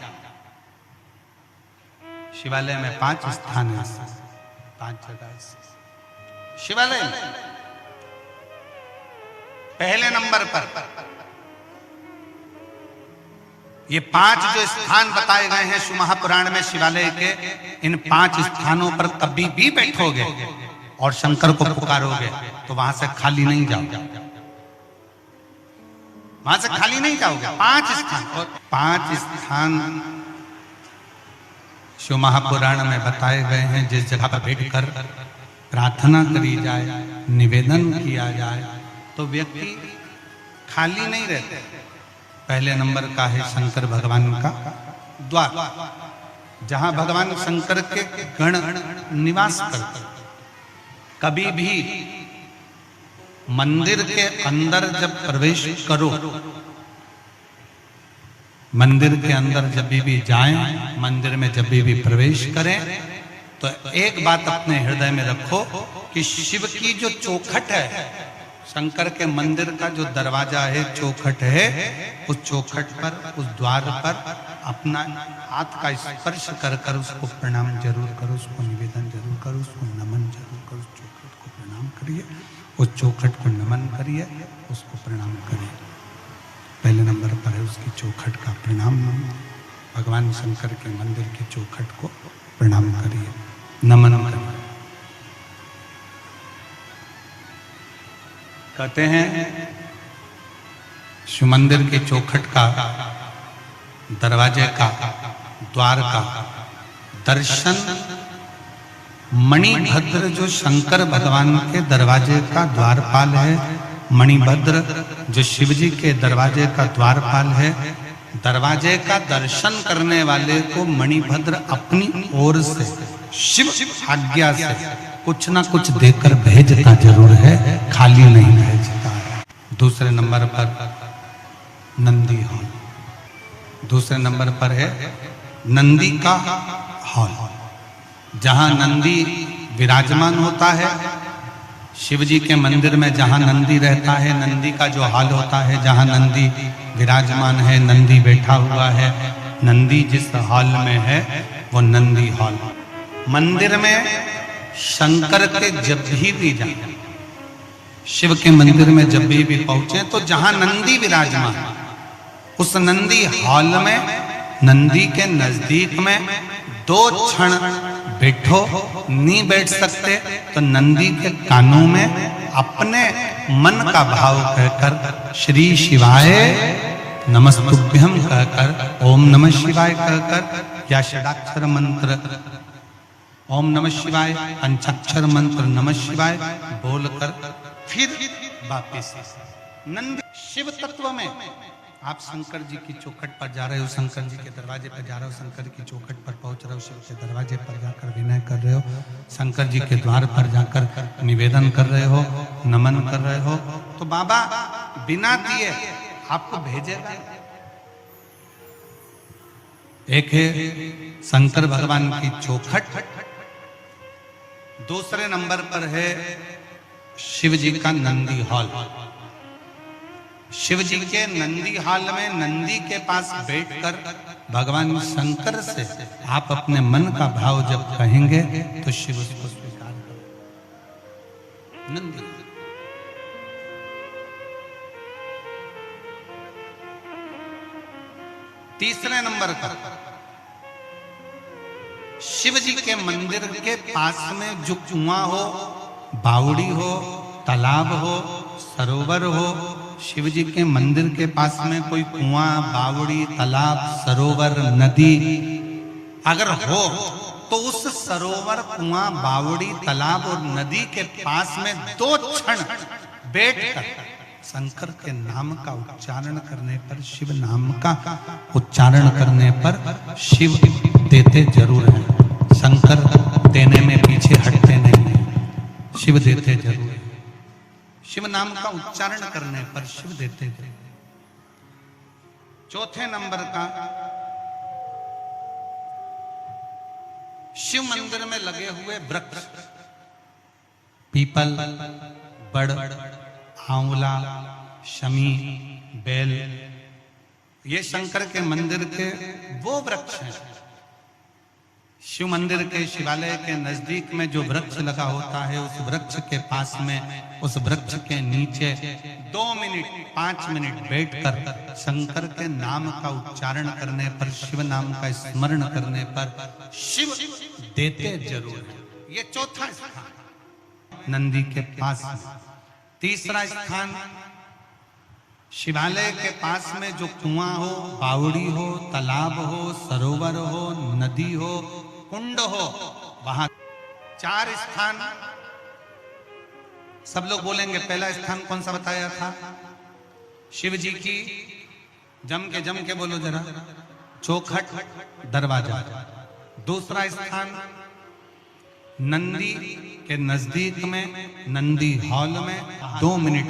शिवालय में 5 स्थान है, 5 जगह शिवालय में। पहले नंबर पर ये 5 जो स्थान बताए गए हैं शिव महापुराण में शिवालय के, इन 5 स्थानों पर कभी भी बैठोगे और शंकर को पुकारोगे तो वहां से खाली नहीं जाओगे, वहां से खाली नहीं जाओगे। 5 स्थान, और 5 स्थान शिव महापुराण में बताए गए हैं। जिस जगह पर बैठकर प्रार्थना करी जाए, निवेदन किया जाए तो व्यक्ति खाली नहीं रहते। पहले नंबर का है शंकर भगवान का द्वार, जहां भगवान शंकर के गण निवास करते। कभी भी मंदिर के अंदर जब प्रवेश करो, मंदिर के अंदर जब भी जाएं, मंदिर में जब भी प्रवेश करें, तो एक बात अपने हृदय में रखो कि शिव की जो चौखट है, शंकर के मंदिर का जो दरवाजा है, चौखट है, उस चौखट पर, उस द्वार पर अपना हाथ का स्पर्श कर कर उसको प्रणाम जरूर करो, उसको निवेदन जरूर करो, उसको नमन जरूर करो। उस चौखट को प्रणाम करिए, उस चौखट को नमन करिए, उसको प्रणाम करिए। पहले नंबर पर है उसकी चौखट का प्रणाम। भगवान शंकर के मंदिर की चौखट को प्रणाम करिए, नमन करिए। कहते हैं शिव मंदिर के चौखट का, दरवाजे का, द्वार का दर्शन मणिभद्र, जो शंकर भगवान के दरवाजे का द्वारपाल है, मणिभद्र जो शिव जी के दरवाजे का द्वारपाल है, दरवाजे का दर्शन करने वाले को मणिभद्र अपनी ओर से शिव आज्ञा से कुछ ना कुछ देकर भेजता जरूर है, खाली नहीं भेजता है। दूसरे नंबर पर नंदी हॉल, दूसरे नंबर पर है नंदी का हॉल, जहां नंदी विराजमान होता है। शिव जी के मंदिर में जहां नंदी रहता है, नंदी का जो हॉल होता है, जहां नंदी विराजमान है, नंदी बैठा हुआ है, नंदी जिस हॉल में है वो नंदी हॉल। मंदिर में शंकर के जब भी जाए, शिव के मंदिर में जब भी पहुंचे, तो जहां नंदी विराजमान, उस नंदी हॉल में, नंदी के नजदीक में 2 क्षण बैठो। नहीं बैठ सकते तो नंदी के कानों में अपने मन का भाव कहकर श्री शिवाय नमस्तुभ्यम कहकर, ओम नमः शिवाय कहकर, या षडाक्षर मंत्र ओम नमः शिवाय, पंचाक्षर मंत्र नमः शिवाय बोलकर फिर वापिस नंदी शिव तत्व में। आप शंकर जी की चौखट पर जा रहे हो, शंकर जी के दरवाजे पर जा रहे हो, शंकर की चौखट पर पहुंच रहे हो, शिव के दरवाजे पर जाकर विनय कर रहे हो, शंकर जी के द्वार पर जाकर निवेदन कर रहे हो, नमन कर रहे हो, तो बाबा बिना दिए आपको भेजेगा। एक है शंकर भगवान की चौखट, दूसरे नंबर पर है शिव जी का नंदी हॉल। शिव जी के नंदी हॉल में नंदी के पास बैठकर भगवान शंकर से आप अपने मन का भाव जब कहेंगे तो शिव उसको स्वीकार करें। नंदी तीसरे नंबर पर शिव जी के मंदिर के पास में जो कुआं हो, बावड़ी हो, तालाब हो, सरोवर हो, शिव जी के मंदिर के पास में कोई कुआं, बावड़ी, तालाब, सरोवर, नदी अगर हो तो उस सरोवर, कुआं, बावड़ी, तालाब और नदी के पास में 2 क्षण बैठकर शंकर के नाम का उच्चारण करने पर, शिव नाम का उच्चारण करने पर शिव देते जरूर हैं। शंकर देने में पीछे हटते नहीं हैं, शिव देते जरूर हैं। शिव नाम का उच्चारण करने पर शिव देते जरूर। चौथे नंबर का, शिव मंदिर में लगे हुए वृक्ष, पीपल, बड़, आंवला, शमी, बेल, ये शंकर के मंदिर के वो वृक्ष हैं। शिव मंदिर के, शिवालय के नजदीक में जो वृक्ष लगा होता है, उस वृक्ष के पास में, उस वृक्ष के नीचे 2 मिनट 5 मिनट बैठकर शंकर के नाम का उच्चारण करने पर, शिव नाम का स्मरण करने पर शिव देते जरूर है। ये चौथा स्थान नंदी के पास में। तीसरा स्थान, शिवालय के पास में जो कुआं हो, बावड़ी हो, तालाब हो, सरोवर हो, नदी हो, कुंड हो, वहां। 4 स्थान सब लोग बोलेंगे। पहला स्थान कौन सा बताया था? शिव जी की, जम के बोलो जरा, चौखट दरवाजा। दूसरा स्थान नंदी के नजदीक में, नंदी हॉल में 2 मिनट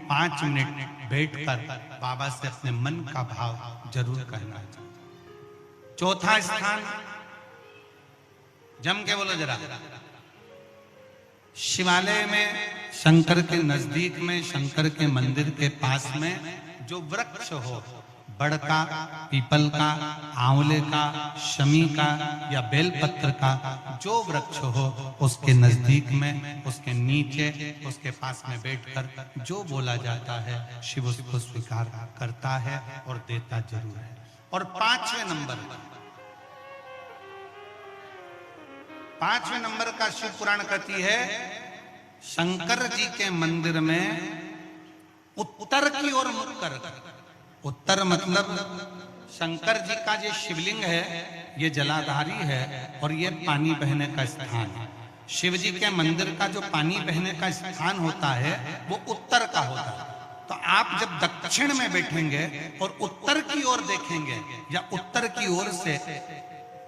5 मिनट बैठकर बाबा से अपने मन का भाव जरूर कहना चाहिए। चौथा स्थान, जम के बोलो जरा, शिवालय में, शंकर के नजदीक में, शंकर के मंदिर के पास में जो वृक्ष हो, बड़ का, पीपल का, आंवले का, शमी का या बेलपत्र का जो वृक्ष हो, उसके नजदीक में, उसके नीचे, उसके पास में बैठकर जो बोला जाता है, शिव उसको स्वीकार करता है और देता जरूर है। और 5वें नंबर का शिव पुराण कहती है, शंकर जी के मंदिर में उत्तर की ओर मुख कर, उत्तर मतलब शंकर जी का जो शिवलिंग है ये जलाधारी है और ये पानी बहने का स्थान है। शिव जी के मंदिर का जो पानी बहने का स्थान होता है वो उत्तर का होता है। तो आप जब दक्षिण में बैठेंगे और उत्तर की ओर देखेंगे या उत्तर की ओर से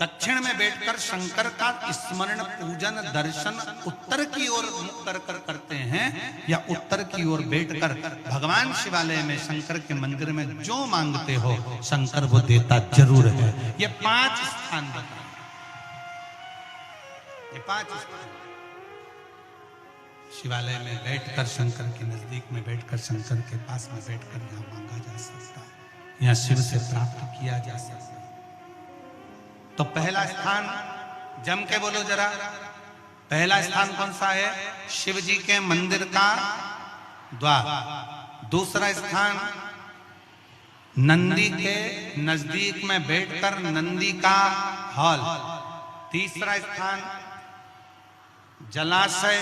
दक्षिण में बैठकर शंकर का स्मरण, पूजन, दर्शन उत्तर की ओर मुख कर करते हैं या उत्तर की ओर बैठकर भगवान शिवालय में, शंकर के मंदिर में जो मांगते हो शंकर वो देता जरूर है। ये 5 स्थान बताए, ये 5 स्थान शिवालय में बैठकर, शंकर के नजदीक में बैठकर, शंकर के पास में बैठकर यहाँ मांगा जा सकता है, यहाँ शिव से प्राप्त किया जा सकता है। तो पहला स्थान, जम के बोलो जरा, पहला स्थान कौन सा है? शिव जी के मंदिर का द्वार। दूसरा स्थान नंदी के नजदीक में बैठकर नंदी का हॉल। तीसरा स्थान जलाशय,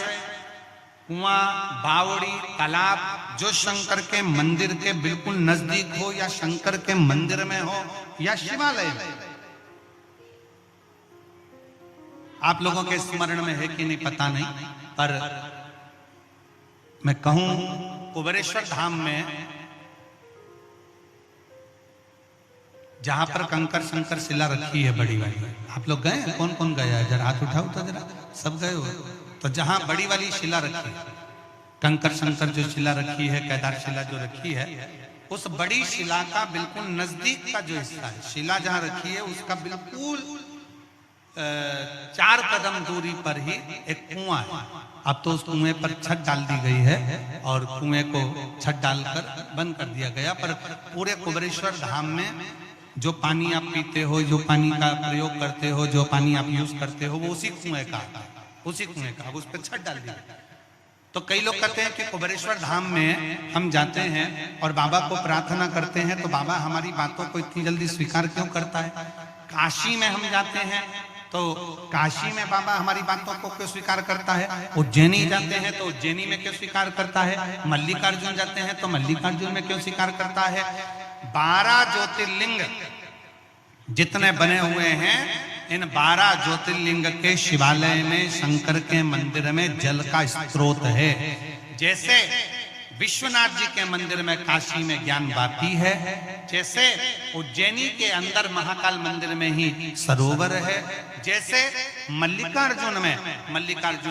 कुआं, बावड़ी, तालाब जो शंकर के मंदिर के बिल्कुल नजदीक हो या शंकर के मंदिर में हो या शिवालय में। आप लोगों के स्मरण में है कि नहीं पता नहीं, पर मैं कहूं कुबेरेश्वर धाम में जहां पर कंकर शंकर शिला रखी है बड़ी वाली, आप लोग गए? कौन कौन गया है? जरा हाथ उठाओ तो जरा, सब गए हो? तो जहां बड़ी वाली शिला रखी है, कंकर शंकर जो शिला रखी है, केदार शिला जो रखी है, उस बड़ी शिला का बिल्कुल नजदीक का जो हिस्सा है, शिला जहां रखी है उसका बिल्कुल 4 कदम दूरी पर ही एक कुआं है। अब तो उस कुएं पर छत डाल दी गई है और कुएं को छत डालकर बंद कर दिया गया, पर पूरे कुबेरेश्वर धाम में जो पानी आप पीते हो, जो पानी का प्रयोग करते हो, जो पानी आप यूज करते हो, वो उसी कुएं का, उसी कुएं का। अब उस पर छत डाल दी गई। तो कई लोग कहते हैं कि कुबेरेश्वर धाम में हम जाते हैं और बाबा को प्रार्थना करते हैं तो बाबा हमारी बातों को इतनी जल्दी स्वीकार क्यों करता है? काशी में हम जाते हैं तो काशी में बाबा हमारी बातों को क्यों स्वीकार करता है? उज्जैनी जाते हैं तो उज्जैनी में क्यों स्वीकार करता है? मल्लिकार्जुन जाते हैं तो मल्लिकार्जुन में क्यों स्वीकार करता है? 12 ज्योतिर्लिंग जितने बने हुए हैं, इन 12 ज्योतिर्लिंग के शिवालय में, शंकर के मंदिर में जल का स्रोत है। जैसे विश्वनाथ जी के मंदिर में, काशी में ज्ञान वापी है, जैसे उज्जैनी के अंदर महाकाल मंदिर में ही सरोवर है, जैसे मल्लिकार्जुन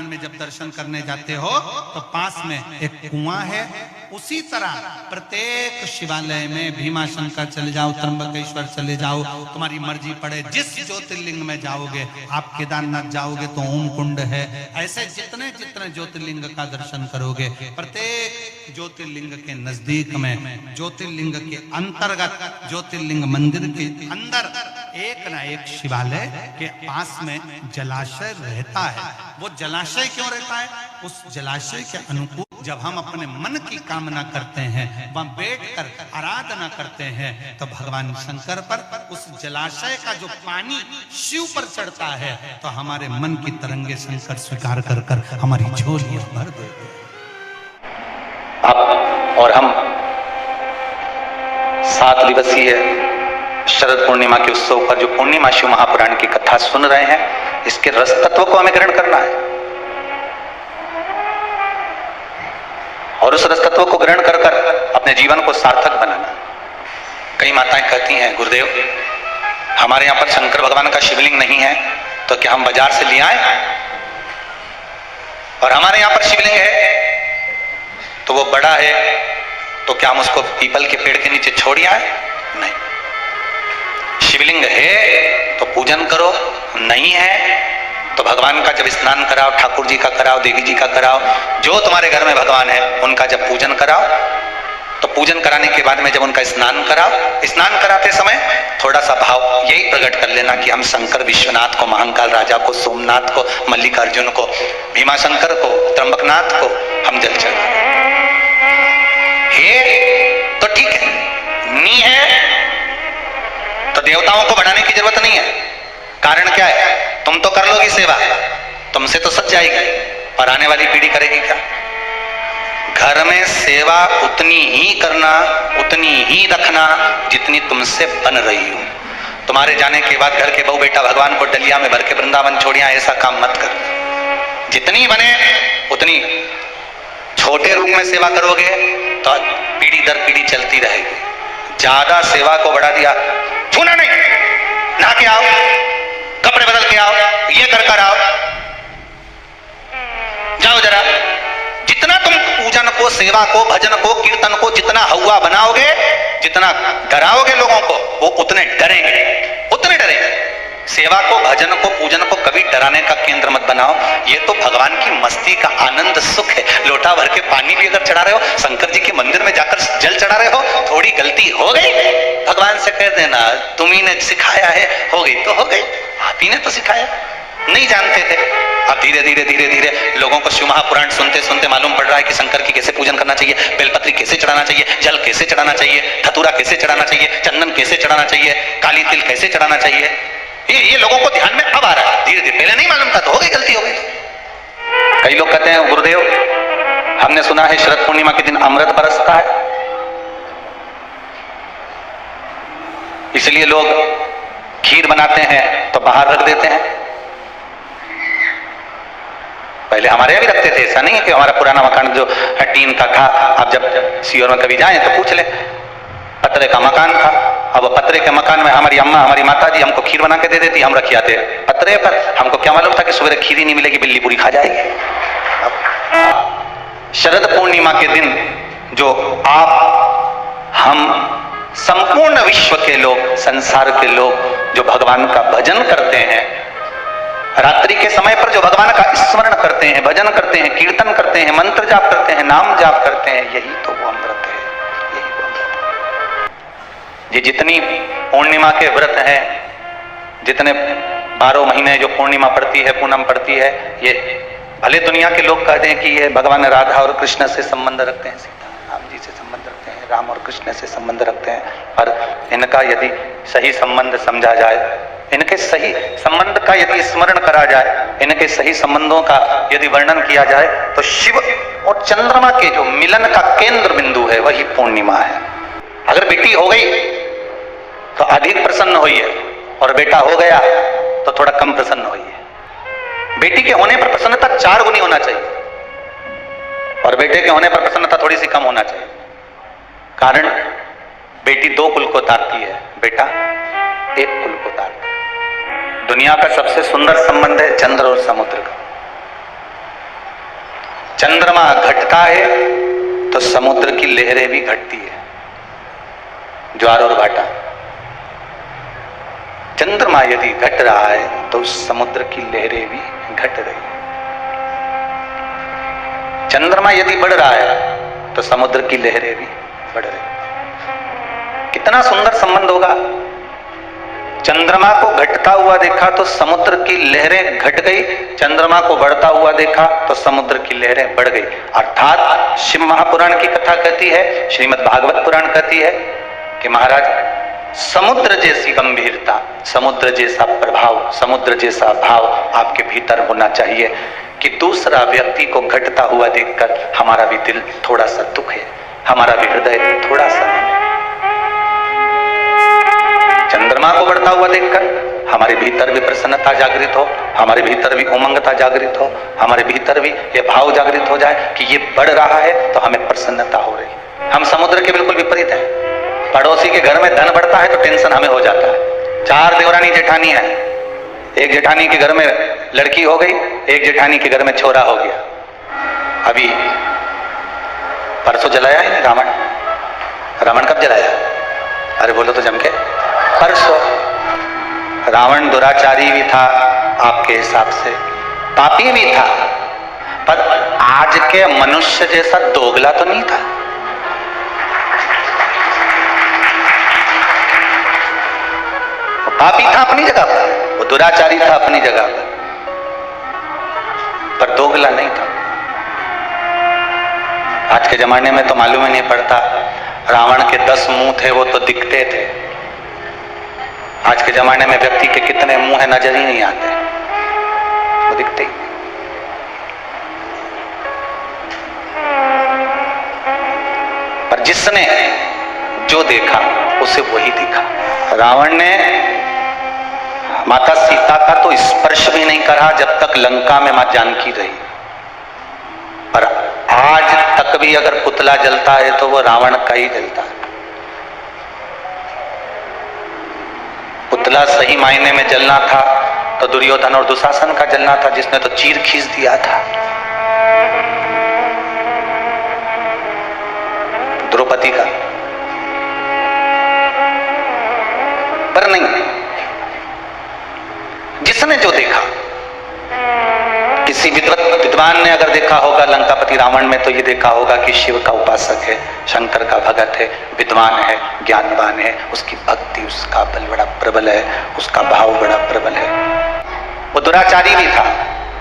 में जब दर्शन करने जाते हो तो पास में एक कुआं है, उसी तरह प्रत्येक शिवालय में भीमाशंकर चले जाओ, त्र्यंबकेश्वर चले जाओ, तुम्हारी मर्जी पड़े जिस ज्योतिर्लिंग में जाओगे। आप केदारनाथ जाओगे तो ओम कुंड है, ऐसे जितने जितने ज्योतिर्लिंग का दर्शन करोगे, प्रत्येक ज्योतिर्लिंग के नजदीक में, ज्योतिर्लिंग के अंतर्गत, ज्योतिर्लिंग मंदिर के अंदर एक ना एक शिवालय के पास में जलाशय रहता है। वो जलाशय क्यों रहता है? उस जलाशय के अनुकूल जब हम अपने मन की कामना करते हैं, वहां बैठकर आराधना करते हैं, तो भगवान शंकर पर उस जलाशय का जो पानी शिव पर चढ़ता है, तो हमारे मन की तरंगे शंकर स्वीकार कर कर हमारी झोली भर देते हैं। अब और हम 7 दिवसीय शरद पूर्णिमा के उत्सव पर जो पूर्णिमा शिव महापुराण की कथा सुन रहे हैं, इसके रस तत्व को हमें ग्रहण करना है और उस रस तत्व को ग्रहण कर कर अपने जीवन को सार्थक बनाना। कई माताएं कहती हैं, गुरुदेव हमारे यहाँ पर शंकर भगवान का शिवलिंग नहीं है, तो क्या हम बाजार से ले आए? और हमारे यहाँ पर शिवलिंग है तो वो बड़ा है, तो क्या हम उसको पीपल के पेड़ के नीचे छोड़ आए? नहीं, शिवलिंग है तो पूजन करो, नहीं है तो भगवान का जब स्नान कराओ, ठाकुर जी का कराओ, देवी जी का कराओ, जो तुम्हारे घर में भगवान है उनका जब पूजन कराओ, तो पूजन कराने के बाद में जब उनका स्नान कराओ, स्नान कराते समय थोड़ा सा भाव यही प्रकट कर लेना कि हम शंकर विश्वनाथ को, महाकाल राजा को, सोमनाथ को, मल्लिकार्जुन को, भीमाशंकर को, त्र्यंबकनाथ को हम जल चढ़ाएं। तो ठीक है, नहीं है तो देवताओं को बढ़ाने की जरूरत नहीं है। कारण क्या है? तुम तो कर लोगी सेवा, तुमसे तो सच जाएगी, और आने वाली पीढ़ी करेगी क्या? घर में सेवा उतनी ही करना, उतनी ही रखना जितनी तुमसे बन रही हो। तुम्हारे जाने के बाद घर के बहू बेटा भगवान को डलिया में भर के वृंदावन छोड़िया, ऐसा काम मत कर। जितनी बने उतनी छोटे रूप में सेवा करोगे तो पीढ़ी दर पीढ़ी चलती रहेगी। ज्यादा सेवा को बढ़ा दिया, छूना नहीं, नहा के आओ, कपड़े बदल के आओ, ये कर आओ, जाओ जरा। जितना तुम पूजन को, सेवा को, भजन को, कीर्तन को जितना हवा बनाओगे, जितना डराओगे लोगों को, वो उतने डरेंगे, उतने डरेंगे। सेवा को, भजन को, पूजन को कभी डराने का केंद्र मत बनाओ। ये तो भगवान की मस्ती का आनंद सुख है। लोटा भर के पानी भी अगर चढ़ा रहे हो, शंकर जी के मंदिर में जाकर जल चढ़ा रहे हो, थोड़ी गलती हो गई, भगवान से कह देना तुम्ही ने सिखाया है, हो गई तो हो गई, आप ही ने तो सिखाया, नहीं जानते थे। अब धीरे धीरे धीरे धीरे लोगों को शिव महापुराण सुनते सुनते मालूम पड़ रहा है कि शंकर की कैसे पूजन करना चाहिए, बेलपत्री कैसे चढ़ाना चाहिए, जल कैसे चढ़ाना चाहिए, धतूरा कैसे चढ़ाना चाहिए, चंदन कैसे चढ़ाना चाहिए, काली तिल कैसे चढ़ाना चाहिए। ये लोगों को ध्यान में अब आ रहा है धीरे धीरे, पहले नहीं मालूम था तो हो गई, गलती हो गई। कई लोग कहते हैं, गुरुदेव हमने सुना है शरद पूर्णिमा के दिन अमृत बरसता है, इसलिए लोग खीर बनाते हैं तो बाहर रख देते हैं। पहले हमारे यहाँ भी रखते थे, ऐसा नहीं है कि हमारा पुराना मकान जो है टीन का था, आप जब सीओर में कभी जाएं तो पूछ ले, पतरे का मकान था। अब पतरे के मकान में हमारी अम्मा, हमारी माता जी हमको खीर बना के दे देती, हम रख आते पतरे पर। हमको क्या मालूम था कि सुबह खीर ही नहीं मिलेगी, बिल्ली पूरी खा जाएगी। शरद पूर्णिमा के दिन जो आप, हम, संपूर्ण विश्व के लोग, संसार के लोग जो भगवान का भजन करते हैं, रात्रि के समय पर जो भगवान का स्मरण करते हैं, भजन करते हैं, कीर्तन करते हैं, मंत्र जाप करते हैं, नाम जाप करते हैं, यही तो वो अमृत है, यही वो अमृत है। ये जितनी पूर्णिमा के व्रत हैं, जितने 12 महीने जो पूर्णिमा पड़ती है, पूनम पड़ती है, ये भले दुनिया के लोग कहते हैं कि ये भगवान राधा और कृष्ण से संबंध रखते हैं, सीता राम जी से संबंध रखते हैं, राम और कृष्ण से संबंध रखते हैं, पर इनका यदि सही संबंध समझा जाए, इनके सही संबंध का यदि स्मरण करा जाए, इनके सही संबंधों का यदि वर्णन किया जाए, तो शिव और चंद्रमा के जो मिलन का केंद्र बिंदु है वही पूर्णिमा है। अगर बेटी हो गई तो अधिक प्रसन्न हुई है, और बेटा हो गया तो थोड़ा कम प्रसन्न हुई है। बेटी के होने पर प्रसन्नता 4 गुनी होना चाहिए, और बेटे के होने पर प्रसन्नता थोड़ी सी कम होना चाहिए। कारण बेटी 2 कुल को तारती है, बेटा 1 कुल को तारता है। दुनिया का सबसे सुंदर संबंध है चंद्र और समुद्र का। चंद्रमा घटता है तो समुद्र की लहरें भी घटती है, ज्वार और भाटा। चंद्रमा यदि घट रहा है तो समुद्र की लहरें भी घट रही है। चंद्रमा यदि बढ़ रहा है तो समुद्र की लहरें भी बढ़ रही है। कितना सुंदर संबंध होगा। चंद्रमा को घटता हुआ देखा तो समुद्र की लहरें घट गई, चंद्रमा को बढ़ता हुआ देखा तो समुद्र की लहरें बढ़ गई। अर्थात शिव महापुराण की कथा कहती है, श्रीमद् भागवत पुराण कहती है कि महाराज समुद्र जैसी गंभीरता, समुद्र जैसा प्रभाव, समुद्र जैसा भाव आपके भीतर होना चाहिए कि दूसरा व्यक्ति को घटता हुआ देखकर हमारा भी दिल थोड़ा सा दुख है, हमारा भी हृदय थोड़ा सा है। चंद्रमा को बढ़ता हुआ देखकर हमारे भीतर भी प्रसन्नता जागृत हो, हमारे भीतर भी उमंगता जागृत हो, हमारे भीतर भी ये भाव जागृत हो जाए कि ये बढ़ रहा है तो हमें प्रसन्नता हो रही है। हम समुद्र के बिल्कुल विपरीत हैं। पड़ोसी के घर में धन बढ़ता है तो टेंशन हमें हो जाता है। 4 देवरानी जेठानी है, एक जेठानी के घर में लड़की हो गई, एक जेठानी के घर में छोरा हो गया। अभी परसों जलाया है रावण। रावण कब जलाया? अरे बोलो तो जम के, परसों। रावण दुराचारी भी था आपके हिसाब से, पापी भी था, पर आज के मनुष्य जैसा दोगला तो नहीं था। पापी था अपनी जगह पर, वो दुराचारी था अपनी जगह पर दोगला नहीं था। आज के जमाने में तो मालूम ही नहीं पड़ता, रावण के 10 मुंह थे वो तो दिखते थे। आज के जमाने में व्यक्ति के कितने मुंह है नजर ही नहीं आते, वो दिखते ही। पर जिसने जो देखा उसे वही दिखा। रावण ने माता सीता का तो स्पर्श भी नहीं करा जब तक लंका में मां जानकी रही, पर आज तक भी अगर पुतला जलता है तो वो रावण का ही जलता है। पुतला सही मायने में जलना था तो दुर्योधन और दुशासन का जलना था, जिसने तो चीर खींच दिया था। द्रौपदी का पर नहीं, जिसने जो देखा। किसी विद्वान ने अगर देखा होगा लंकापति रावण में तो ये देखा होगा कि शिव का उपासक है, शंकर का भगत है, विद्वान है, ज्ञानवान है, उसकी भक्ति, उसका बल बड़ा प्रबल है, उसका भाव बड़ा प्रबल है। वो दुराचारी भी था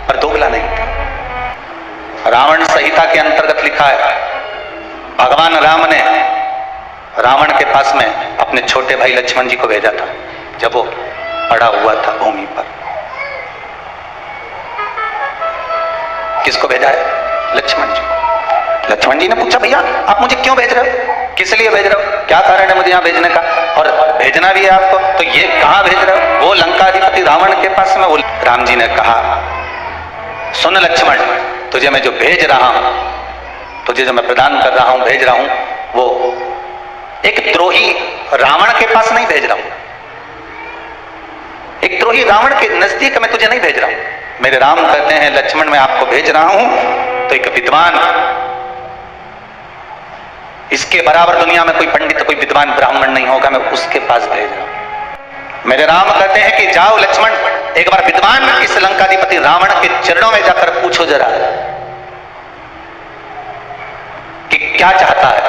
पर दोगला नहीं था। रावण संहिता के अंतर्गत लिखा है, भगवान राम ने रावण के पास में अपने छोटे भाई लक्ष्मण जी को भेजा था जब वो पड़ा हुआ था भूमि पर। किसको भेजा है? लक्ष्मण जी को। लक्ष्मण जी ने पूछा, भैया आप मुझे क्यों भेज रहे हो, किस लिए भेज रहे हो, क्या कारण है मुझे यहाँ भेजने का, और भेजना भी है आपको तो ये कहाँ भेज रहे हो? वो लंकाधिपति रावण के पास में। वो राम जी ने कहा, सुन लक्ष्मण, तुझे मैं जो भेज रहा हूं, तुझे जो मैं प्रदान कर रहा हूं, भेज रहा हूं, वो एक द्रोही रावण के पास नहीं भेज रहा हूं, एक द्रोही रावण के नजदीक मैं तुझे नहीं भेज रहा हूं। मेरे राम कहते हैं, लक्ष्मण मैं आपको भेज रहा हूं तो एक विद्वान, इसके बराबर दुनिया में कोई पंडित, कोई विद्वान ब्राह्मण नहीं होगा, मैं उसके पास भेज रहा हूं। मेरे राम कहते हैं कि जाओ लक्ष्मण, एक बार विद्वान इस लंकाधिपति रावण के चरणों में जाकर पूछो जरा कि क्या चाहता है,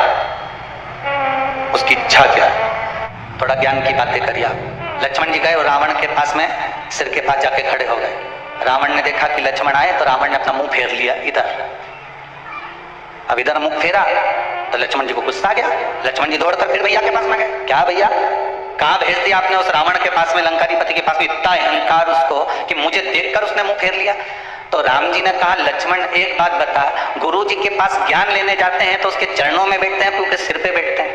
उसकी इच्छा क्या है। थोड़ा ज्ञान की बातें करिए आप। लक्ष्मण जी गए और रावण के पास में सिर के पास जाके खड़े हो गए। रावण ने देखा कि लक्ष्मण आए तो रावण ने अपना मुंह फेर लिया इधर। अब इधर मुंह फेरा तो लक्ष्मण जी को गुस्सा आ गया। लक्ष्मण जी दौड़कर फिर भैया के पास में गए, क्या भैया कहाँ भेज दिया आपने उस रावण के पास में, लंकाधिपति के पास में, इतना अहंकार उसको कि मुझे देखकर उसने मुंह फेर लिया। तो राम जी ने कहा लक्ष्मण एक बात बता, गुरु जी के पास ज्ञान लेने जाते हैं तो उसके चरणों में बैठते हैं कि उनके सिर पे बैठते हैं?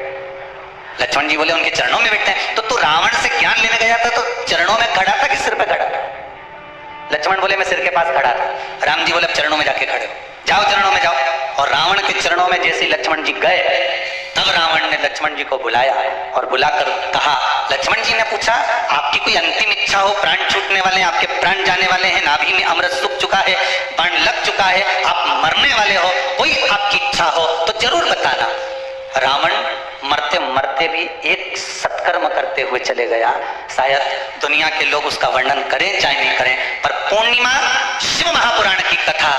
लक्ष्मण जी बोले उनके चरणों में बैठते हैं। तो तू रावण से ज्ञान लेने गया था तो चरणों में खड़ा था कि सिर पे खड़ा था? लक्ष्मण बोले मैं सिर के पास खड़ा था। राम जी बोले अब चरणों में जाके खड़े हो, जाओ चरणों में जाओ। और रावण के चरणों में जैसे लक्ष्मण जी गए, तब रावण ने लक्ष्मण जी को बुलाया और बुलाकर कहा, लक्ष्मण जी ने पूछा आपकी कोई अंतिम इच्छा हो, प्राण छूटने वाले हैं, आपके प्राण जाने वाले हैं, नाभि में अमृत सूख चुका है, बाण लग चुका है, आप मरने वाले हो, कोई आपकी इच्छा हो तो जरूर बताना। रावण मरते मरते भी एक सत्कर्म करते हुए चले गया। शायद दुनिया के लोग उसका वर्णन करें चाहे नहीं करें, पर पूर्णिमा शिव महापुराण की कथा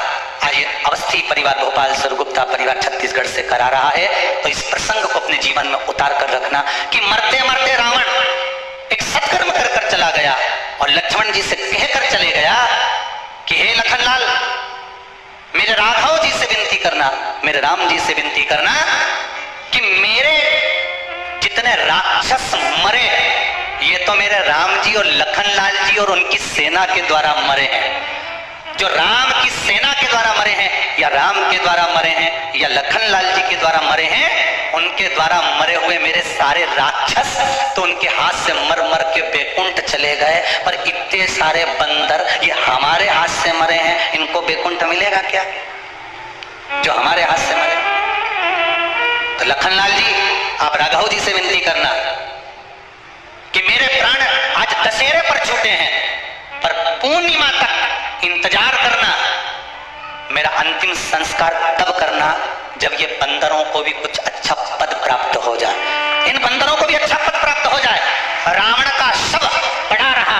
आइए अवस्थी परिवार भोपाल सरगुप्ता परिवार छत्तीसगढ़ से करा रहा है। तो इस प्रसंग को अपने जीवन में उतार कर रखना कि मरते मरते रावण एक सत्कर्म कर कर चला गया और लक्ष्मण जी से कहकर चले गया कि हे लखनलाल, मेरे राघव जी से विनती करना, मेरे राम जी से विनती करना कि मेरे जितने राक्षस मरे ये तो मेरे राम जी और लखनलाल जी और उनकी सेना के द्वारा मरे हैं। जो राम की सेना के द्वारा मरे हैं या राम के द्वारा मरे हैं या लखनलाल जी के द्वारा मरे हैं, उनके द्वारा मरे हुए मेरे सारे राक्षस तो उनके हाथ से मर मर के बैकुंठ चले गए, पर इतने सारे बंदर ये हमारे हाथ से मरे हैं, इनको बैकुंठ मिलेगा क्या जो हमारे हाथ से मरे? तो लखनलाल जी आप राघव जी से विनती करना कि मेरे प्राण आज दशहरे पर छूटे हैं, पर पूर्णिमा तक इंतजार करना, मेरा अंतिम संस्कार तब करना जब ये बंदरों को भी कुछ अच्छा पद प्राप्त हो जाए, इन बंदरों को भी अच्छा पद प्राप्त हो जाए। रावण का शव पड़ा रहा,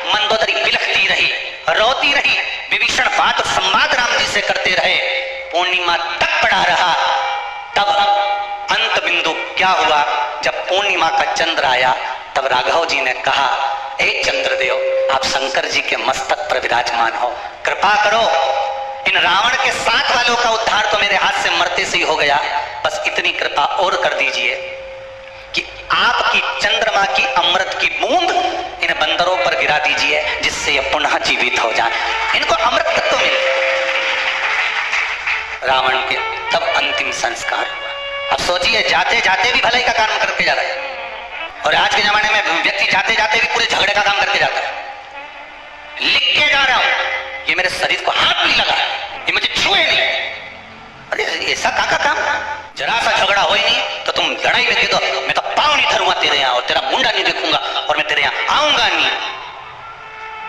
मंदोदरी बिलखती रही, रोती रही, विभीषण बात संवाद राम जी से करते रहे, पूर्णिमा तक पड़ा रहा। तब अंत बिंदु क्या हुआ, जब पूर्णिमा का चंद्र आया तब राघव जी ने कहा, हे चंद्रदेव आप शंकर जी के मस्तक पर विराजमान हो, कृपा करो, इन रावण के साथ वालों का उद्धार तो मेरे हाथ से मरते से ही हो गया, बस इतनी कृपा और कर दीजिए कि आपकी चंद्रमा की अमृत की बूंद इन बंदरों पर गिरा दीजिए जिससे ये पुनः जीवित हो जाए, इनको अमृत तत्व मिले। रावण के तब अंतिम संस्कार हुआ। अब सोचिए जाते जाते भी भलाई का काम करके जा रहा है, और आज के जमाने में व्यक्ति जाते जाते भी पूरे झगड़े का काम करके जाता है। लिख के जा रहा हूं, ये मेरे शरीर को हाथ नहीं लगा, ये मुझे छुए नहीं। अरे ऐसा का काम, जरा सा झगड़ा हो ही नहीं तो तुम लड़ाई में दे दो, मैं तो पाँव नहीं धरूंगा तेरे यहाँ और तेरा मुंडा नहीं देखूंगा और मैं तेरे यहाँ आऊंगा नहीं।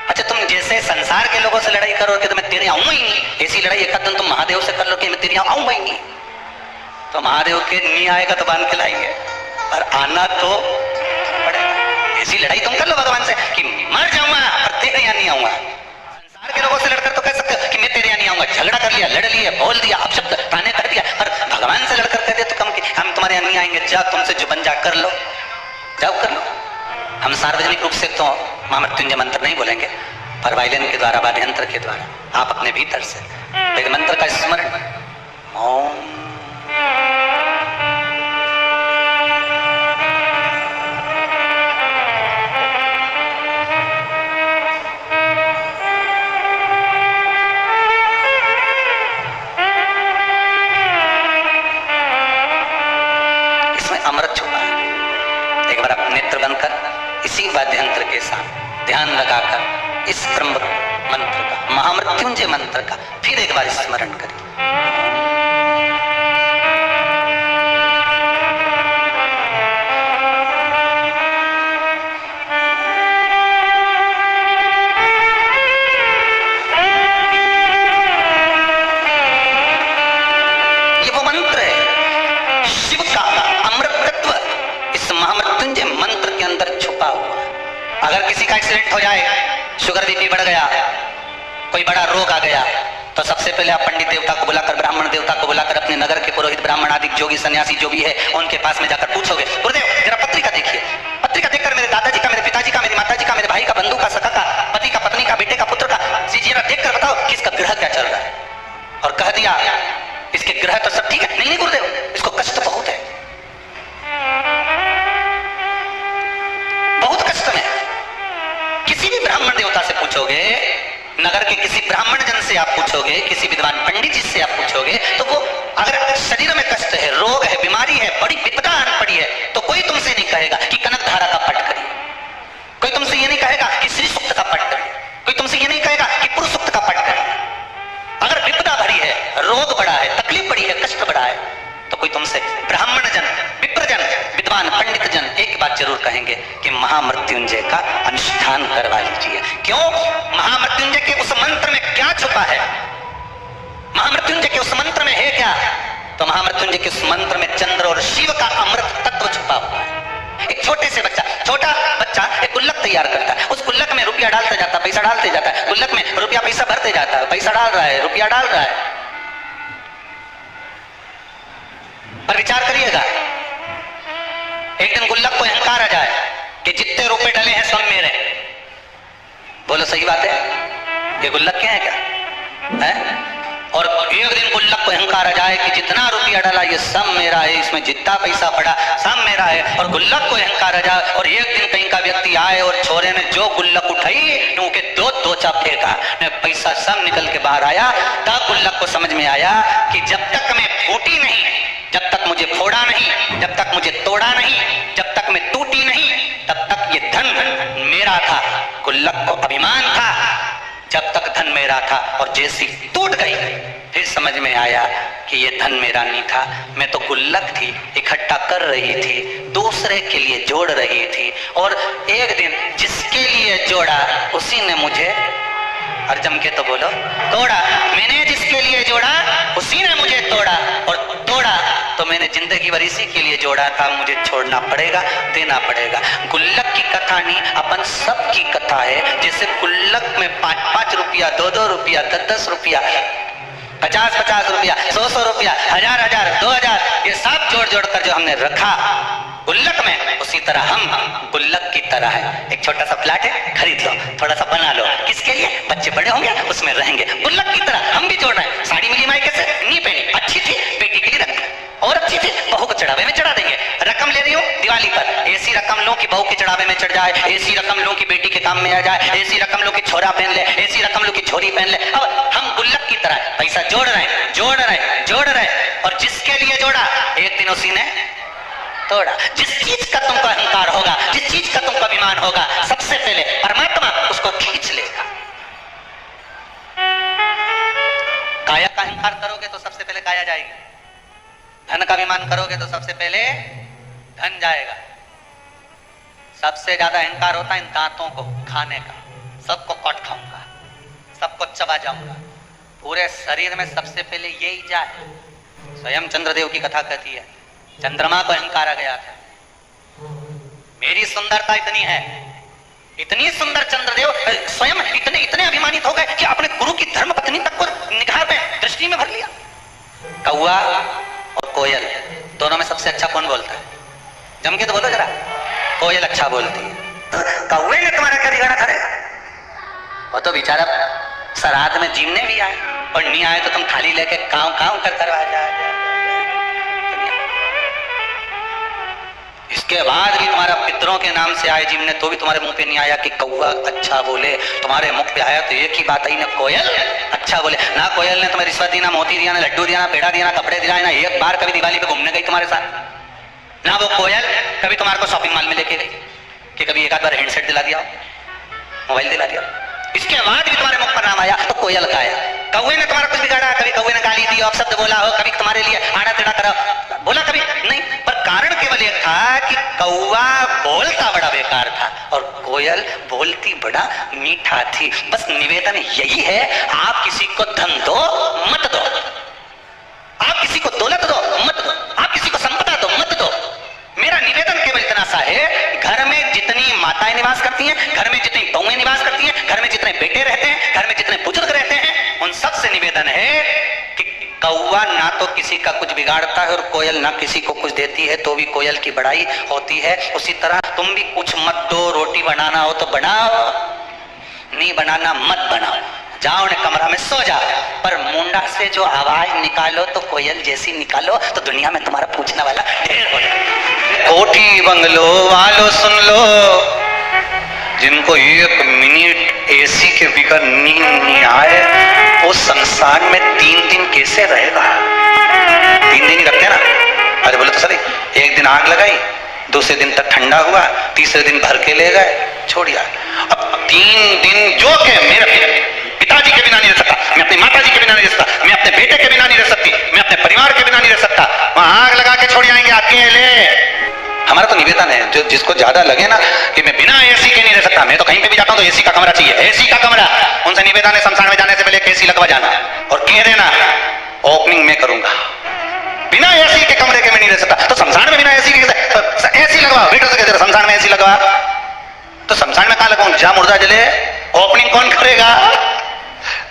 अच्छा तुम जैसे संसार के लोगों से लड़ाई करोगे तो मैं तेरे यहाँ आऊंगा ही नहीं, ऐसी लड़ाई एक दिन तुम महादेव से कर लो कि मैं तेरे यहाँ आऊंगा ही नहीं, तो महादेव के नहीं आएगा तो बांध के लाएंगे, और आना तो पड़ेगा। ऐसी लड़ाई तुम कर लो भगवान से कि मर जाऊंगा और तेरे यहाँ नहीं आऊंगा। संसार के लोगों से लड़कर तो कह सकते हो कि मैं तेरे यहाँ नहीं आऊंगा, झगड़ा कर लिया, लड़ लिया, बोल दिया, अपशब्द ताने कर दिया, पर भगवान से लड़कर कह दे तो कम कि हम तुम्हारे यहाँ नहीं आएंगे, जा तुमसे जो बन जा कर लो, जाओ कर लो। हम सार्वजनिक रूप से तो महामृत्युंजय मंत्र नहीं बोलेंगे, पर वायलिन के द्वारा, वाद्य यंत्र के द्वारा आप अपने भीतर से एक मंत्र का स्मरण, ओम अमृत छुपा है। एक बार आप नेत्र बनकर इसी वाद्य यंत्र के साथ ध्यान लगाकर इस ब्रह्म मंत्र का, महामृत्युंजय मंत्र का फिर एक बार स्मरण करिए। ये वो मंत्र है, शिव का महामृत्युंजय मंत्र के अंदर छुपा हुआ। अगर किसी का एक्सीडेंट हो जाए, शुगर बीपी बढ़ गया, कोई बड़ा रोग आ गया, तो सबसे पहले आप पंडित देवता को बुलाकर, ब्राह्मण देवता को बुलाकर, अपने नगर के पुरोहित ब्राह्मण आदि जोगी सन्यासी जो भी है उनके पास में जाकर पूछोगे, गुरुदेव जरा पत्रिका देखिए, पत्रिका देखकर मेरे दादाजी का, मेरे पिताजी का, मेरी माताजी का, मेरे भाई का, बंधु का, सखा का, पति का, पत्नी का, बेटे का, पुत्र का, जरा देखकर बताओ कि इसका ग्रह क्या चल रहा है। और कह दिया इसके ग्रह तो सब ठीक है, नहीं गुरुदेव इसको कष्ट बहुत है। ब्राह्मण देवता से पूछोगे, नगर के किसी ब्राह्मण जन से आप पूछोगे, किसी विद्वान पंडित जी से आप पूछोगे, तो वो अगर शरीर में कष्ट है, रोग है, बीमारी है, बड़ी विपदा आन पड़ी है, तो कोई तुमसे नहीं कहेगा कि कनक धारा का पाठ करिए, कोई तुमसे ये नहीं कहेगा कि श्री सूक्त का पाठ करिए, कोई तुमसे ये नहीं कहेगा कि पुरुष सूक्त का पाठ करिए। अगर विपदा भरी है, रोग बड़ा है, तकलीफ बड़ी है, कष्ट बड़ा है, तो कोई तुमसे ब्राह्मण जन, विप्रजन, विद्वान पंडित जन एक बात जरूर कहेंगे कि महामृत्युंजय का अनुष्ठान करवा लीजिए। क्यों? महामृत्युंजय के उस मंत्र में क्या छुपा है? महामृत्युंजय के उस मंत्र में है क्या? तो महामृत्युंजय के उस मंत्र में चंद्र और शिव का अमृत तत्व छुपा हुआ है। एक छोटा बच्चा एक गुल्लक तैयार करता है, उस गुल्लक में रुपया डालते जाता है, पैसा डालते जाता है, गुल्लक में रुपया पैसा भरते जाता है, पैसा डाल रहा है, रुपया डाल रहा है। पर विचार करिएगा, एक दिन गुल्लक को अहंकार आ जाए कि जितने रुपए डले हैं सब मेरे। बोलो सही बात है? ये गुल्लक क्या है क्या है? और एक दिन गुल्लक को अहंकार आ जाए कि जितना रुपया डाला ये सब मेरा है, इसमें जितना पैसा पड़ा सब मेरा है, और गुल्लक को अहंकार आ जाए और एक दिन कहीं का व्यक्ति आए और छोरे ने जो गुल्लक उठाई उनके दो चाप फेंका, पैसा सब निकल के बाहर आया। तब गुल्लक को समझ में आया कि जब तक मैं फूटी नहीं, जब तक मुझे फोड़ा नहीं, जब तक मुझे तोड़ा नहीं, जब तक मैं टूटी नहीं, तब तक ये धन मेरा था। गुल्लक को अभिमान था जब तक धन मेरा था, और जैसी टूट गई फिर समझ में आया कि ये धन मेरा नहीं था, मैं तो गुल्लक थी, इकट्ठा कर रही थी, दूसरे के लिए जोड़ रही थी, और एक दिन जिसके लिए जोड़ा उसी ने मुझे, और जम के तो बोलो, तोड़ा। मैंने जिसके लिए जोड़ा उसी ने मुझे तोड़ा, और तोड़ा तो मैंने जिंदगी भर इसी के लिए जोड़ा था, मुझे छोड़ना पड़ेगा, देना पड़ेगा। गुल्लक की कथा नहीं, अपन सब की कथा है। जैसे गुल्लक में 5-5 रुपया, 2-2 रुपया, 10-10 रुपया, 50-50 रुपया, 100-100 रुपया, 1000-1000, 2000, ये सब जोड़ जोड़ कर जो हमने रखा गुल्लक में, उसी तरह हम गुल्लक की तरह है। एक छोटा सा फ्लैट है, खरीद लो, थोड़ा सा बना लो, किसके लिए? बच्चे बड़े होंगे उसमें रहेंगे। गुल्लक की तरह हम भी जोड़ रहे हैं। साड़ी मिली मायके से, नहीं पहनी, अच्छी थी, बेटी के लिए रख, और अच्छी थी, बहू को चढ़ावे में चढ़ा देंगे। रकम ले रही हूँ दिवाली पर, ऐसी रकम लो कि बहू के चढ़ावे में चढ़ जाए, ऐसी रकम लो कि बेटी के काम में आ जाए, ऐसी रकम लो कि छोरा पहन ले, ऐसी रकम लो कि छोरी पहन ले। अब हम गुल्लक की तरह पैसा जोड़ रहे हैं, जोड़ रहे हैं, जोड़ रहे हैं, और जिसके लिए जोड़ा एक दिन उसी ने तोड़ा। जिस चीज का तुमको अहंकार होगा, जिस चीज का तुमको अभिमान होगा, सबसे पहले परमात्मा उसको खींच लेगा। काया का अहंकार करोगे तो सबसे पहले काया जाएगी, धन का अभिमान करोगे तो सबसे पहले धन जाएगा। सबसे ज्यादा अहंकार होता है इन दांतों को खाने का, सबको काट खाऊंगा, सबको चबा जाऊंगा, पूरे शरीर में सबसे पहले यही जाए। स्वयं चंद्रदेव की कथा कहती है, चंद्रमा को अहंकार आ गया था, मेरी सुंदरता इतनी है, इतनी सुंदर चंद्रदेव स्वयं इतने अभिमानित हो गए कि अपने गुरु की धर्म पत्नी तक को निगाह में, दृष्टि में भर लिया। कौवा और कोयल दोनों में सबसे अच्छा कौन बोलता है? जम के तो बोलो जरा। कोयल अच्छा बोलती है। कौवे ने तुम्हारा क्या बिगाड़ा करेगा? वो तो बेचारा श्राद्ध में जीवने भी आए, और नहीं आए तो तुम थाली लेके काव काव कर आ जाए। इसके बाद भी तुम्हारा पितरों के नाम से आए जीवने, तो भी तुम्हारे मुंह पे नहीं आया कि कौवा अच्छा बोले। तुम्हारे मुख पे आया तो एक ही बात आई ना, कोयल अच्छा बोले। ना कोयल ने तुम्हें रिश्वत दी, ना मोती दिया, ना लड्डू दिया, ना पेड़ा दिया, ना कपड़े दिलाए, ना एक बार कभी दिवाली पे घूमने गई तुम्हारे साथ। ना वो कोयल कभी तुम्हारे को शॉपिंग मॉल में लेके गई कि कभी एक आध बार हैंडसेट दिला दिया, मोबाइल दिला दिया। इसके बाद भी तुम्हारे मुख पर नाम आया तो कोयल का आया। कौवे ने तुम्हारा कुछ बिगाड़ा? कभी कौवे ने गाली दी, अपशब्द बोला हो, कभी तुम्हारे लिए आड़ा टेढ़ा करा बोला? कभी नहीं। पर कारण केवल एक था कि कौवा बोलता बड़ा बेकार था और कोयल बोलती बड़ा मीठा थी। बस निवेदन यही है, आप किसी को धन दो मत दो, आप किसी को दौलत दो मत दो, आप किसी को संपदा दो मत दो। मेरा निवेदन केवल इतना सा है, घर में जितनी माताएं निवास करती हैं, घर में जितनी बहुएं निवास करती हैं, घर में जितने बेटे रहते हैं, घर में जितने बुजुर्ग रहते हैं, उन सब से निवेदन है कि कौवा ना तो किसी का कुछ बिगाड़ता है और कोयल ना किसी को कुछ देती है, तो भी कोयल की बड़ाई होती है। उसी तरह तुम भी कुछ मत दो। रोटी बनाना हो तो बनाओ, नहीं बनाना मत बनाओ, जाओ ने कमरा में सो जाओ, पर मुंडा से जो आवाज निकालो तो कोयल जैसी निकालो, तो दुनिया में तुम्हारा पूछने वाला ढेर हो जाए। कोठी बंगलो वालो सुन लो, जिनको एक मिनट एसी के बिगर नींद नहीं आए, वो संसार में 3 दिन कैसे रहेगा? 3 दिन ही रखते ना। अरे बोले तो सर, एक दिन आग लगाई, दूसरे दिन तक ठंडा हुआ, तीसरे दिन भर के ले गए, छोड़िया। अब 3 दिन जो के मेरे पिताजी के बिना नहीं रह सकता, मैं अपनी माताजी के बिना नहीं रह सकता, मैं अपने बेटे के बिना नहीं रह सकती, मैं अपने परिवार के बिना नहीं रह सकता, वहां आग लगा के छोड़ आएंगे अकेले। हमारा तो निवेदन है, जो जिसको ज्यादा लगे ना कि मैं बिना एसी के नहीं रह सकता, मैं तो कहीं पे भी जाता हूं तो एसी का कमरा चाहिए, एसी का कमरा, उनसे निवेदन है शमशान में जाने से पहले एक एसी लगवा जाना और कह देना ओपनिंग में करूंगा। बिना एसी के कमरे के में नहीं रह सकता, तो शमशान में बिना एसी के एसी लगवा, बेटर से कहते शमशान में एसी लगवा, तो शमशान में कहां लगाऊं? जहां मुर्दा जले ओपनिंग कौन करेगा?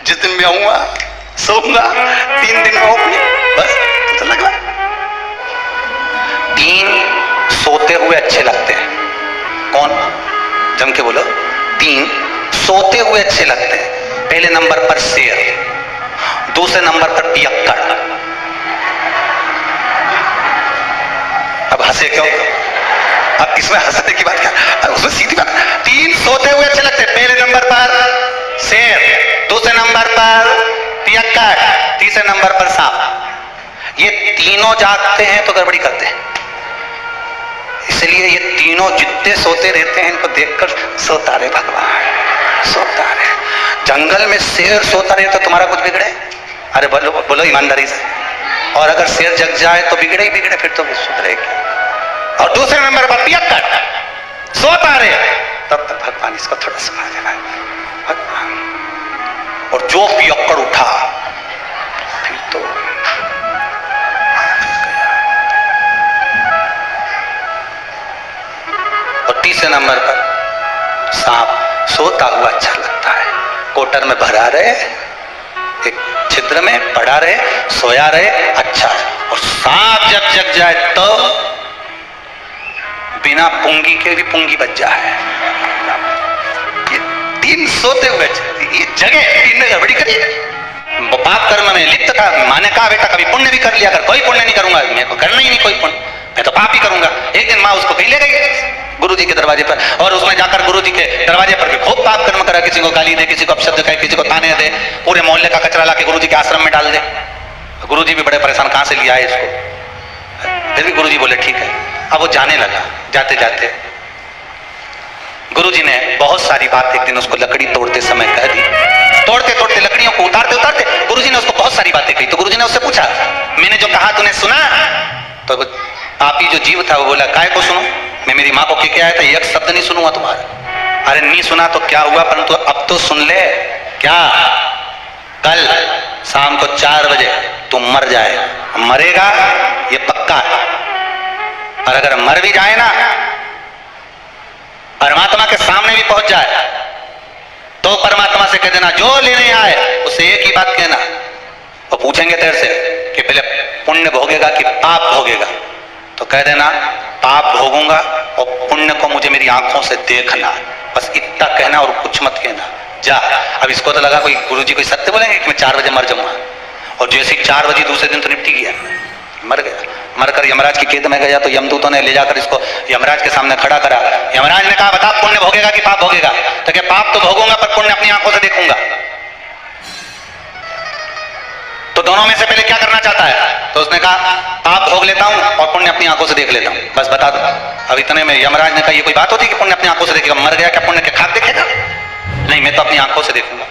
जिस दिन मैं आऊंगा सोऊंगा, 3 दिन में ओपनिंग, बस तो लगवा। 3 सोते हुए अच्छे लगते हैं। कौन? जम के बोलो। 3 सोते हुए अच्छे लगते हैं। पहले नंबर पर शेर, दूसरे नंबर पर पियक्कड़। अब हंसे क्यों? अब इसमें हंसने की बात क्या? उसमें सीधी बात। 3 सोते हुए अच्छे लगते हैं। पहले नंबर पर शेर, दूसरे नंबर पर पियक्कड़, तीसरे नंबर पर सांप। ये तीनों जागते हैं तो गड़बड़ी करते हैं, इसलिए ये तीनों जितने सोते रहते हैं इनको देखकर सोता रहे भगवान, सोता रहे। जंगल में शेर सोता रहे तो तुम्हारा कुछ बिगड़े? अरे बोलो बोलो ईमानदारी से। और अगर शेर जग जाए तो बिगड़े ही बिगड़े, फिर तो सुधरेगी। और दूसरे नंबर पर पियक्कड़ सोता रहे, तब तक भगवान इसको थोड़ा सुना देना भगवान। और जो पियक्कड़ उठा फिर तो और तीसरे नंबर पर सांप सोता हुआ अच्छा लगता है। कोटर में भरा रहे, एक छिद्र में पड़ा रहे, सोया रहे, अच्छा है। और सांप जब जग जाए तो बिना पुंगी के भी पुंगी बच जाए। ये 3 सोते हुए, ये जगह 3 ने गड़बड़ी करी। पाप कर्म में लिप्त था, माँ ने कहा बेटा कभी पुण्य भी कर लिया कर। कोई पुण्य नहीं करूंगा, मेरे को करना ही नहीं कोई पुण्य, मैं तो पाप ही करूंगा। एक दिन माँ उसको कहीं ले गई गुरुजी के दरवाजे पर, और उसमें जाकर गुरुजी के दरवाजे पर भी खूब पाप कर्म करा, किसी को गाली दे, किसी को अपशब्द कहे, किसी को ताने दे, पूरे मोहल्ले का कचरा लाके गुरुजी के आश्रम में डाल दे। गुरुजी भी बड़े परेशान, कहां से लिया है इसको? फिर भी गुरुजी बोले ठीक है। अब वो जाने लगा। जाते जाते गुरुजी ने बहुत सारी बात एक दिन उसको लकड़ी तोड़ते समय कह दी। तोड़ते तोड़ते लकड़ियों को उतारते उतारते गुरुजी ने उसको बहुत सारी बातें कही। तो गुरुजी ने उससे पूछा, मैंने जो कहा तूने सुना? तो पापी जो जीव था वो बोला, काय को सुनो? मैं मेरी माँ को क्या आया था, एक शब्द नहीं सुनूंगा तुम्हारा। अरे नहीं सुना तो क्या हुआ, परंतु अब तो सुन ले। क्या? कल शाम को 4 बजे तू मर जाए। मरेगा ये पक्का है, और अगर मर भी जाए ना, परमात्मा के सामने भी पहुंच जाए तो परमात्मा से कह देना जो लेने आए उससे एक ही बात कहना। वो पूछेंगे तेरे से कि पहले पुण्य भोगेगा कि पाप भोगेगा, तो कह देना पाप भोगूंगा और पुण्य को मुझे मेरी आंखों से देखना। बस इतना कहना और कुछ मत कहना। जा। अब इसको तो लगा कोई गुरुजी कोई सत्य बोलेंगे कि मैं 4 बजे मर जाऊंगा, और जैसे ही 4 बजे दूसरे दिन तो निपटी गया, मर गया। मरकर यमराज की खेत में गया तो यमदूतों ने ले जाकर इसको यमराज के सामने खड़ा करा। यमराज ने कहा बता पुण्य भोगेगा कि पाप भोगेगा? तो क्या पाप तो भोगूंगा पर पुण्य अपनी आंखों से देखूंगा। तो दोनों में से पहले क्या करना चाहता है? तो उसने कहा पाप भोग लेता हूं और पुण्य अपनी आंखों से देख लेता हूं, बस बता दो। अब इतने में यमराज ने कहा ये कोई बात होती कि पुण्य अपनी आंखों से देखेगा? मर गया क्या पुण्य के खाक देखेगा? नहीं, मैं तो अपनी आंखों से देखूंगा।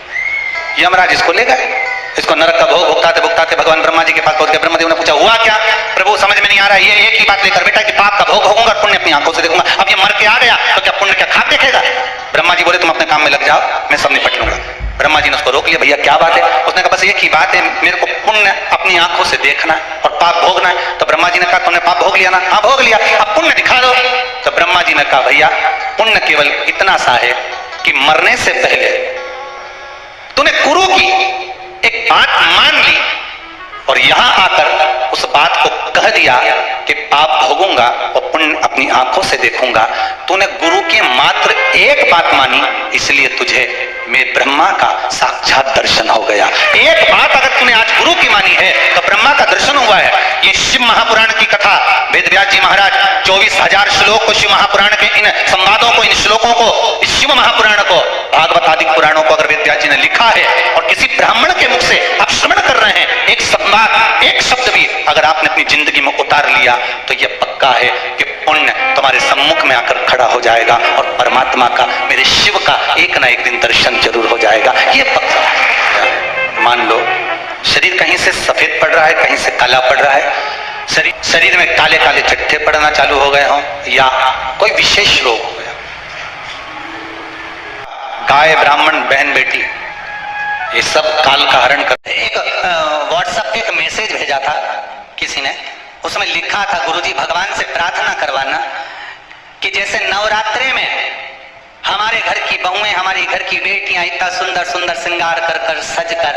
यमराज इसको ले गए। इसको नरक का भोग भुगताते भुगताते भगवान ब्रह्मा जी के पास पहुंच गए। ब्रह्मदेव ने पूछा हुआ क्या? प्रभु समझ में नहीं आ रहा है। ये एक ही बात लेकर बेटा कि पाप का भोग भोगूंगा और पुण्य अपनी आंखों से देखूंगा। अब ये मर के आ गया तो क्या पुण्य क्या खाक देखेगा? ब्रह्मा जी बोले तुम अपने काम में लग जाओ, मैं सब निपट लूंगा। ब्रह्मा जी ने उसको रोक लिया। भैया क्या बात है? उसने कहा बस एक ही बात है, मेरे को पुण्य अपनी आंखों से देखना और पाप भोगना है। तो ब्रह्मा जी ने कहा तुमने पाप भोग लिया ना? हाँ भोग लिया, अब पुण्य दिखा दो। तो ब्रह्मा जी ने कहा भैया पुण्य केवल इतना सा है कि मरने से पहले तूने गुरु की एक बात मान ली और यहां आकर उस बात को कह दिया कि पाप भोगूंगा और पुण्य अपनी आंखों से देखूंगा। तूने गुरु की मात्र एक बात मानी, इसलिए तुझे मैं ब्रह्मा का साक्षात दर्शन हो गया। एक बात अगर तूने आज गुरु की मानी है तो ब्रह्मा का दर्शन हुआ है। ये शिव महापुराण की कथा वेद व्यास जी महाराज 24,000 श्लोक को, शिव महापुराण के इन संवादों को, इन श्लोकों को, इस शिव महापुराण को, भागवत आदि पुराणों को अगर वेद व्यास जी ने लिखा है और किसी ब्राह्मण के मुख से आप श्रवण कर रहे हैं, एक संवाद, एक शब्द भी अगर आपने अपनी जिंदगी में उतार लिया तो यह पक्का है कि पुण्य तुम्हारे सम्मुख में आकर खड़ा हो जाएगा और परमात्मा का, मेरे शिव का एक ना एक दिन दर्शन जरूर हो जाएगा। ये पक्का है। मान लो शरीर कहीं से सफेद पड़ रहा है, कहीं से काला पड़ रहा है, शरीर में काले काले चट्टे पड़ना चालू हो गए हों या कोई विशेष रोग हो गया, गाय ब्राह्मण बहन बेटी ये सब काल का हरण करते। एक व्हाट्सएप पे एक मैसेज भेजा था किसी ने, उसमें लिखा था गुरुजी भगवान से प्रार्थना करवाना कि जैसे नवरात्रे में हमारे घर की बहुएं, हमारी घर की बेटियां इतना सुंदर सुंदर श्रृंगार कर कर सज कर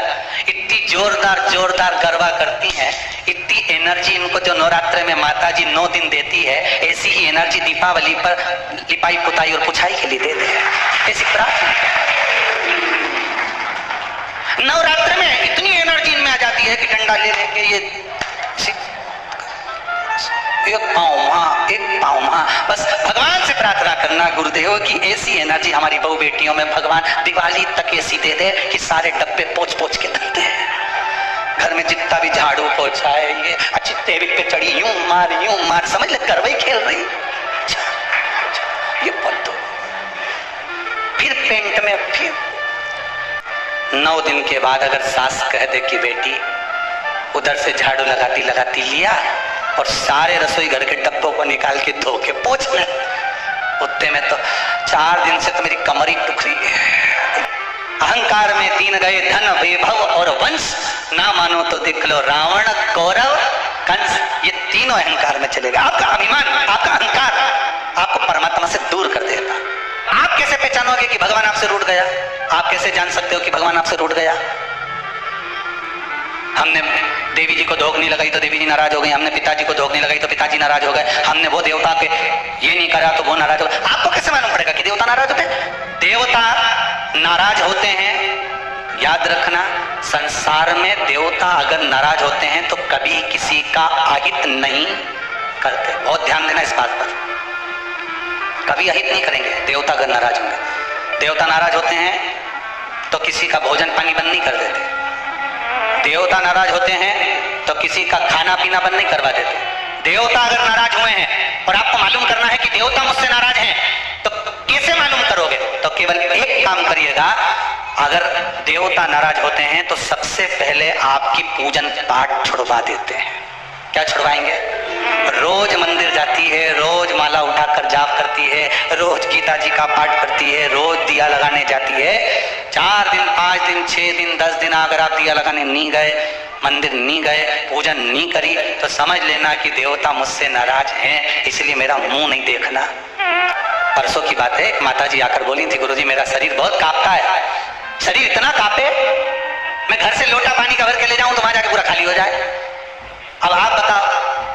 इतनी जोरदार जोरदार गरबा करती हैं, इतनी एनर्जी इनको जो नवरात्रे में माता जी 9 दिन देती है, ऐसी ही एनर्जी दीपावली पर लिपाई पुताई और पुछाई के लिए देते हैं। ऐसी प्रार्थना नवरात्र में इतनी एनर्जी इनमें आ जाती है कि डंडा ले लेके ये एक पाँव वहां, एक पाँव वहां, बस भगवान से प्रार्थना करना गुरुदेव की ऐसी एनर्जी हमारी बहु बेटियों में भगवान दिवाली तक ऐसी दे दे कि सारे डब्बे पोंछ पोंछ के धरते हैं। घर में जितना भी झाड़ू पोछा है, ये अच्छी टेबल पे चढ़ी यूं मार, समझ ले करवई खेल रही, ये पल दो, फिर पेंट में, फिर 9 दिन के बाद अगर सास कह दे कि बेटी उधर से झाड़ू लगाती लगाती लिया और सारे रसोई घर के डब्बों को निकाल के धो के पोंछ ले, उतने में तो 4 दिन से तो मेरी कमर ही दुख रही है। अहंकार में 3 गए धन वैभव और वंश, ना मानो तो देख लो रावण कौरव कंस, ये तीनों अहंकार में चलेगा। आपका अभिमान, आपका अहंकार आपको परमात्मा से दूर कर देगा। आप कैसे पहचानोगे कि भगवान आपसे रूठ गया? आप कैसे जान सकते हो कि भगवान आपसे रूठ गया? हमने देवी जी को धोख नहीं लगाई तो देवी जी नाराज हो गई, हमने पिताजी को धोख नहीं लगाई तो पिताजी नाराज हो गए, हमने वो देवता के ये नहीं करा तो वो नाराज हो गए। आपको कैसे मालूम पड़ेगा कि देवता नाराज होते हैं? देवता नाराज होते हैं, याद रखना, संसार में देवता अगर नाराज होते हैं तो कभी किसी का अहित नहीं करते। बहुत ध्यान देना इस बात पर, कभी अहित नहीं करेंगे देवता अगर नाराज होंगे। देवता नाराज होते हैं तो किसी का भोजन पानी बंद नहीं कर देते। देवता नाराज होते हैं तो किसी का खाना पीना बंद नहीं करवा देते। देवता अगर नाराज हुए हैं और आपको मालूम करना है कि देवता मुझसे नाराज हैं तो कैसे मालूम करोगे? तो केवल एक काम करिएगा, अगर देवता नाराज होते हैं तो सबसे पहले आपकी पूजन पाठ छुड़वा देते हैं। क्या छुड़वाएंगे? रोज मंदिर जाती है, रोज माला उठाकर जाप करती है, रोज गीता जी का पाठ करती है, रोज दिया लगाने जाती है। 4 दिन 5 दिन 6 दिन 10 दिन अगर आप दिया लगाने नहीं गए, मंदिर नहीं गए, पूजन नहीं करी तो समझ लेना कि देवता मुझसे नाराज हैं, इसलिए मेरा मुंह नहीं देखना। परसों की बात है, एक माता जी आकर बोली थी, गुरुजी मेरा शरीर बहुत कांपता है, शरीर इतना कांपे मैं घर से लोटा पानी का भर के ले जाऊं तो वहां जाके पूरा खाली हो जाए। अब आप बताओ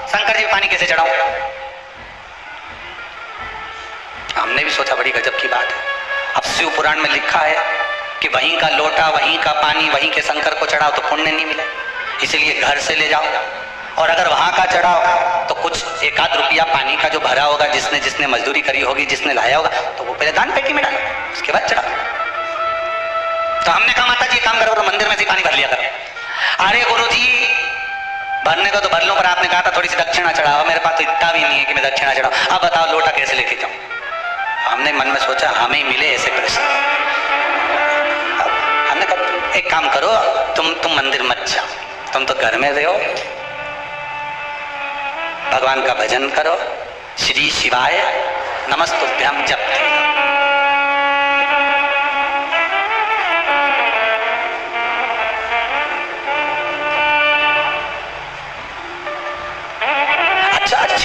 शंकर जी पानी कैसे चढ़ाऊं? हमने भी सोचा बड़ी गजब की बात है। अब शिव पुराण में लिखा है कि वहीं का लोटा, वहीं का पानी, वहीं के शंकर को चढ़ाओ तो पुण्य नहीं मिले, इसलिए घर से ले जाओ। और अगर वहां का चढ़ाओ तो कुछ 1 रुपया पानी का जो भरा होगा, जिसने जिसने मजदूरी करी होगी, जिसने लाया होगा, तो वो पहले दान पेटी में डालो, उसके बाद चढ़ाओ। तो हमने कहा माता जी काम करो, मंदिर में से पानी भर लिया करो। अरे गुरुजी भरने को तो भर लो, पर आपने कहा था थोड़ी सी दक्षिणा चढ़ाओ, मेरे पास तो इतना भी नहीं है कि मैं दक्षिणा चढ़ाऊं। अब बताओ लोटा कैसे लेके जाऊं? हमने मन में सोचा हमें मिले ऐसे प्रश्न। हमने कहा एक काम करो, तुम मंदिर मत जाओ, तुम तो घर में रहो, भगवान का भजन करो, श्री शिवाय नमस्तुभ्यम जपते।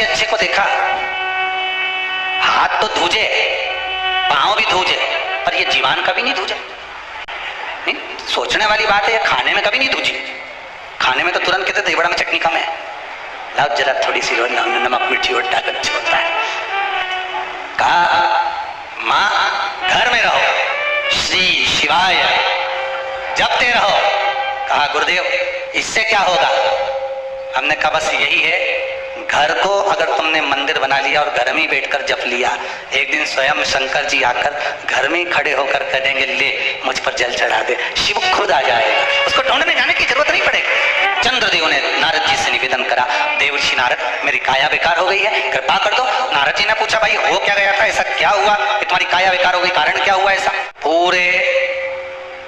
अच्छे को देखा, हाथ तो धूजे, पांव भी धूजे, पर ये जीवान कभी नहीं धूजे। नहीं, सोचने वाली बात है, खाने में कभी नहीं धूजी। खाने में तो तुरंत कहते दही बड़ा में चटनी कम है, लाओ जरा थोड़ी सी रोज नमक मिर्ची और डाल अच्छा होता है। कहा माँ घर में रहो, श्री शिवाय जपते रहो। कहा गुरुदेव इससे क्या होगा? हमने कहा बस यही है, घर को अगर तुमने मंदिर बना लिया और घर में ही बैठकर जप लिया, एक दिन स्वयं शंकर जी आकर घर में ही खड़े होकर कहेंगे ले मुझ पर जल चढ़ा दे, शिव खुद आ जाएगा, उसको ढूंढने जाने की जरूरत नहीं पड़ेगी। चंद्रदेव ने नारद जी से निवेदन करा, देवर्षि नारद मेरी काया बेकार हो गई है, कृपा कर दो। नारद जी ने पूछा भाई हो क्या गया था, ऐसा क्या हुआ कि तुम्हारी काया बेकार हो गई, कारण क्या हुआ ऐसा? पूरे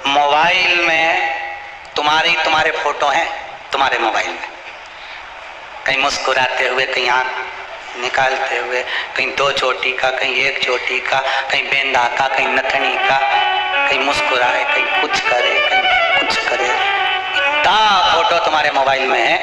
मोबाइल में तुम्हारे फोटो हैं, तुम्हारे मोबाइल में, कहीं मुस्कुराते हुए, कहीं आंख निकालते हुए, कहीं 2 चोटी का, कहीं 1 चोटी का, कहीं बेंदा का, कहीं नथनी का, कहीं मुस्कुराए, कहीं कुछ करे, कहीं कुछ करे, इतना फोटो तुम्हारे मोबाइल में है।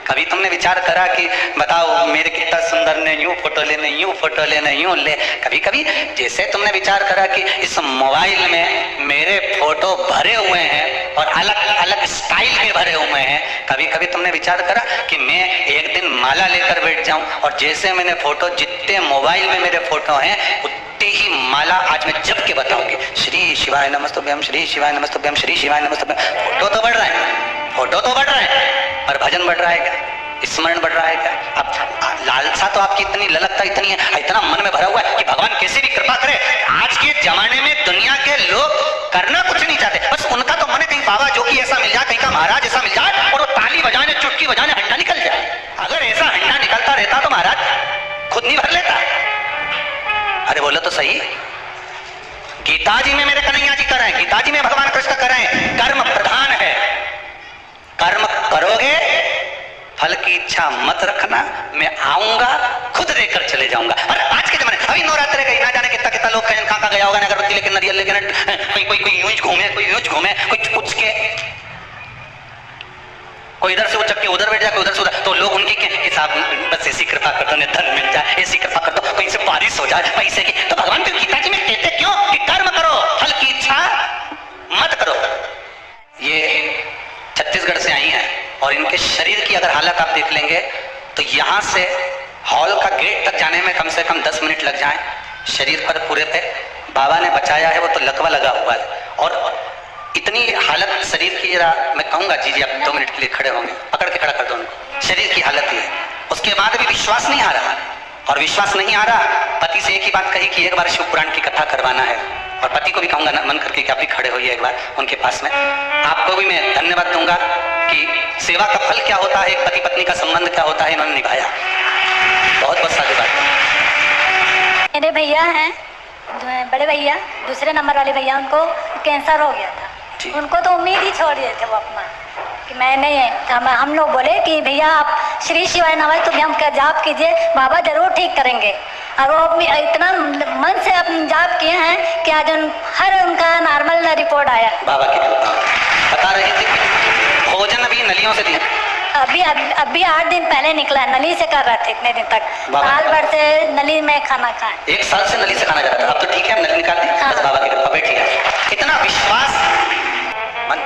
कभी तुमने विचार करा कि बताओ मेरे कितना सुंदर ने यूं फोटो लेने, यूं फोटो लेने, यूं ले? कभी कभी जैसे तुमने विचार करा कि इस मोबाइल में मेरे फोटो भरे हुए हैं और अलग अलग स्टाइल के भरे हुए हैं, कभी कभी तुमने विचार करा कि मैं एक दिन माला लेकर बैठ जाऊं और जैसे मैंने फोटो, जितने मोबाइल में मेरे फोटो हैं उतनी ही माला आज मैं जप के बताऊंगी, श्री शिवाय नमस्तुभ्यम, श्री शिवाय नमस्तुभ्यम, श्री शिवाय नमस्तुभ्यम। फोटो तो बढ़ रहा है, फोटो तो बढ़ रहा है, पर भजन बढ़ रहा है क्या? स्मरण बढ़ रहा है क्या? अब लालसा तो आपकी इतनी, ललकता इतनी है, इतना मन में भरा हुआ है कि भगवान कैसे भी कृपा करे। आज के जमाने में दुनिया के लोग करना कुछ नहीं चाहते, बस उनका तो मन है कहीं बाबा जो कि ऐसा मिल जाए, कहीं का महाराज ऐसा मिल जाए और वो ताली बजाने, चुटकी बजाने हंडा निकल जाए। अगर ऐसा हंडा निकलता रहता तो महाराज खुद नहीं भर लेता। अरे बोलो तो सही, गीता जी में मेरे कन्हैया जी कर रहे हैं, गीता जी में भगवान कृष्ण कर रहे हैं, कर्म प्रधान है, कर्म करोगे फल की इच्छा मत रखना, मैं आऊंगा खुद देकर चले जाऊंगा। और आज के जमाने अभी नवरात्रे गई, ना जाने कितना कितना लोग कहाँ गया होगा, अगरबत्ती लेके, नरियल लेके, कोई यूं घूमे, कोई यूं घूमे, कोई कुछ के, कोई इधर से उचक के उधर बैठ जाए, कोई उधर से उधर, तो लोग उनकी हिसाब बस ऐसी कृपा कर दो, धन मिल जाए, ऐसी कृपा कर दो, कहीं से बारिश हो जाए पैसे की। तो भगवान तो गीता जी में कहते क्यों कि कर्म करो फल की इच्छा मत करो। ये छत्तीसगढ़ से आई हैं और इनके शरीर की अगर हालत आप देख लेंगे तो यहाँ से हॉल का गेट तक जाने में कम से कम 10 मिनट लग जाए। शरीर पर पूरे पे बाबा ने बचाया है, वो तो लकवा लगा हुआ है और इतनी हालत शरीर की, जरा मैं कहूंगा जी आप 2 मिनट के लिए खड़े होंगे, पकड़ के खड़ा कर दो उनको। शरीर की हालत ये है, उसके बाद भी विश्वास नहीं आ रहा, और विश्वास नहीं आ रहा, पति से एक ही बात कही कि एक बार शिव पुराण की कथा करवाना है, और पति को भी कहूंगा ना मन करके कि आप भी खड़े होइए एक बार उनके पास में। आपको भी मैं धन्यवाद दूंगा कि सेवा का फल क्या होता है, एक पति पत्नी का संबंध क्या होता है, इन्होंने निभाया। बहुत बहुत साधुवाद। मेरे भैया हैं, बड़े भैया, दूसरे नंबर वाले भैया, उनको कैंसर हो गया था, उनको तो उम्मीद ही छोड़ दिए थे वो अपना कि मैं नहीं। हम लोग बोले कि भैया आप श्री शिवाय नमस्तुभ्यम का जाप कीजिए, बाबा जरूर ठीक करेंगे। और वो इतना मन से अपने जाप किए हैं कि आज हर उनका नॉर्मल रिपोर्ट आया। बाबा की बता रही थी भोजन भी नलियों से दिया, अभी 8 दिन पहले निकला, नली से कर रहे थे इतने दिन तक, साल भर से नली में खाना खाए। 1 साल से नली से खाना जा रहा था, अब तो ठीक है, नली निकाल दी। हाँ। बस बाबा की कृपा बैठी। इतना विश्वास मन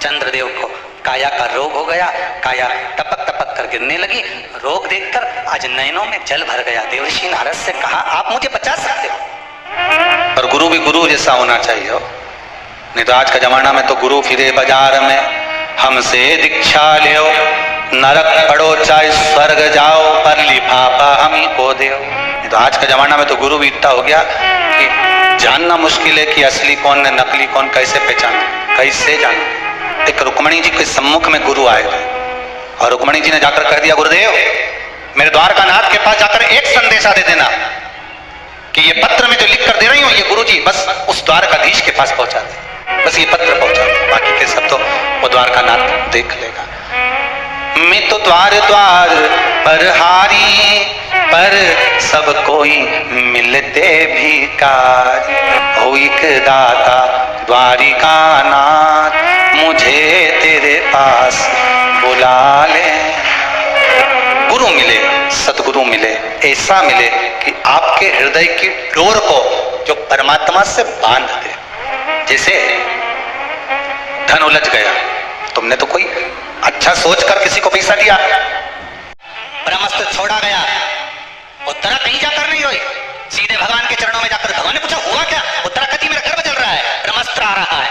चंद्रदेव को, काया का रोग हो गया, काया टपक टपक कर गिरने लगी, रोग देखकर आज नयनों में जल भर गया। देवर्षि नारद से कहा आप मुझे बचा सकते हो, पर गुरु भी गुरु जैसा होना चाहिए हो, नहीं तो आज का जमाना में तो गुरु फिरे बाजार में, हमसे दीक्षा ले, नरक पड़ो चाहे स्वर्ग जाओ, पर लिफाफा हम ही को दे। नहीं तो आज का जमाना में तो गुरु भी इतना हो गया कि जानना मुश्किल है कि असली कौन है नकली कौन, कैसे पहचाने, कैसे जाने। एक रुक्मणी जी के सम्मुख में गुरु आए थे और रुक्मणी जी ने जाकर कह दिया गुरुदेव मेरे द्वारकानाथ के पास जाकर एक संदेशा दे देना कि ये पत्र में जो लिख कर दे रही हूँ ये गुरुजी बस उस द्वारकाधीश के पास पहुंचा दे, बस ये पत्र पहुंचा दे, बाकी के सब तो वो द्वारकानाथ देख लेगा। मैं तो द्वार द्वार पर हारी, पर सब कोई मिलते भिखारी, हो एक दाता द्वारिका नाथ, मुझे तेरे पास बुला ले। गुरु मिले, सतगुरु मिले, ऐसा मिले कि आपके हृदय की डोर को जो परमात्मा से बांध दे। जैसे धन उलझ गया, तुमने तो कोई अच्छा सोचकर किसी को पैसा दिया, ब्रह्मास्त्र छोड़ा गया, उत्तरा कहीं जाकर नहीं रोई, सीधे भगवान के चरणों में जाकर भगवान ने पूछा हुआ क्या? उत्तरा कहती मेरा गर्भ जल रहा है, ब्रह्मास्त्र आ रहा है।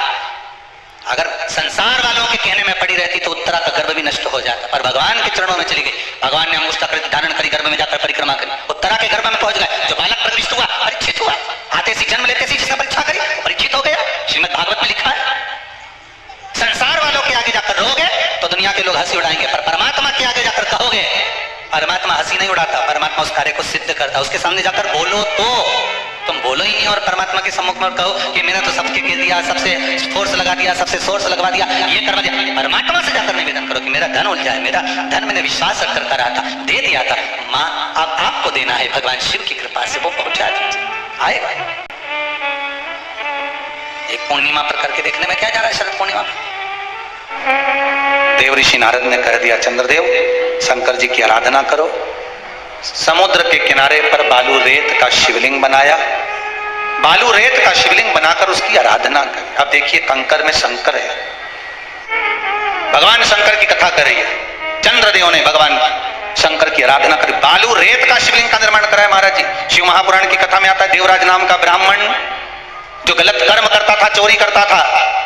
अगर संसार वालों के कहने में पड़ी रहती तो उत्तरा का गर्भ भी नष्ट हो जाता, पर भगवान के चरणों में चली गई। भगवान ने अंगुष्ठाकृति धारण करी, गर्भ में जाकर परिक्रमा करी, उत्तरा के गर्भ में पहुंच गए। जो बालक प्रविष्ट हुआ परीक्षित हुआ, आते सी जन्म लेते सी जिसने परीक्षा करी परीक्षित हो गया। श्रीमद् भागवत में लिखा है संसार वालों के आगे जाकर रोगे तो दुनिया के लोग हंसी उड़ाएंगे, पर परमात्मा के आगे जाकर कहोगे, परमात्मा हंसी नहीं उड़ाता, परमात्मा उस कार्य को सिद्ध करता। उसके सामने जाकर बोलो तो तुम बोलो ही नहीं और परमात्मा के सम्मुख में कहो कि मैंने तो सबके कह दिया, सबसे फोर्स लगा दिया, सबसे सोर्स लगवा दिया, ये करवा दिया। परमात्मा से जाकर निवेदन करो कि मेरा धन उल जाए, मेरा धन मैंने विश्वास करता रहा था, दे दिया था, माँ अब आपको देना है, भगवान शिव की कृपा से वो पहुंचा दीजिए। आएगा एक पूर्णिमा पर करके देखने में क्या जा रहा है? शरद पूर्णिमा देव ऋषि नारद ने कह दिया चंद्रदेव शंकर जी की आराधना करो। समुद्र के किनारे पर बालू रेत का शिवलिंग बनाया, बालू रेत का शिवलिंग बनाकर उसकी आराधना करी। अब देखिए कंकर में शंकर है, भगवान शंकर की कथा कर रही है, चंद्रदेव ने भगवान शंकर की आराधना करी, बालू रेत का शिवलिंग का निर्माण कराया। महाराज जी शिव महापुराण की कथा में आता है देवराज नाम का ब्राह्मण जो गलत कर्म करता था, चोरी करता था,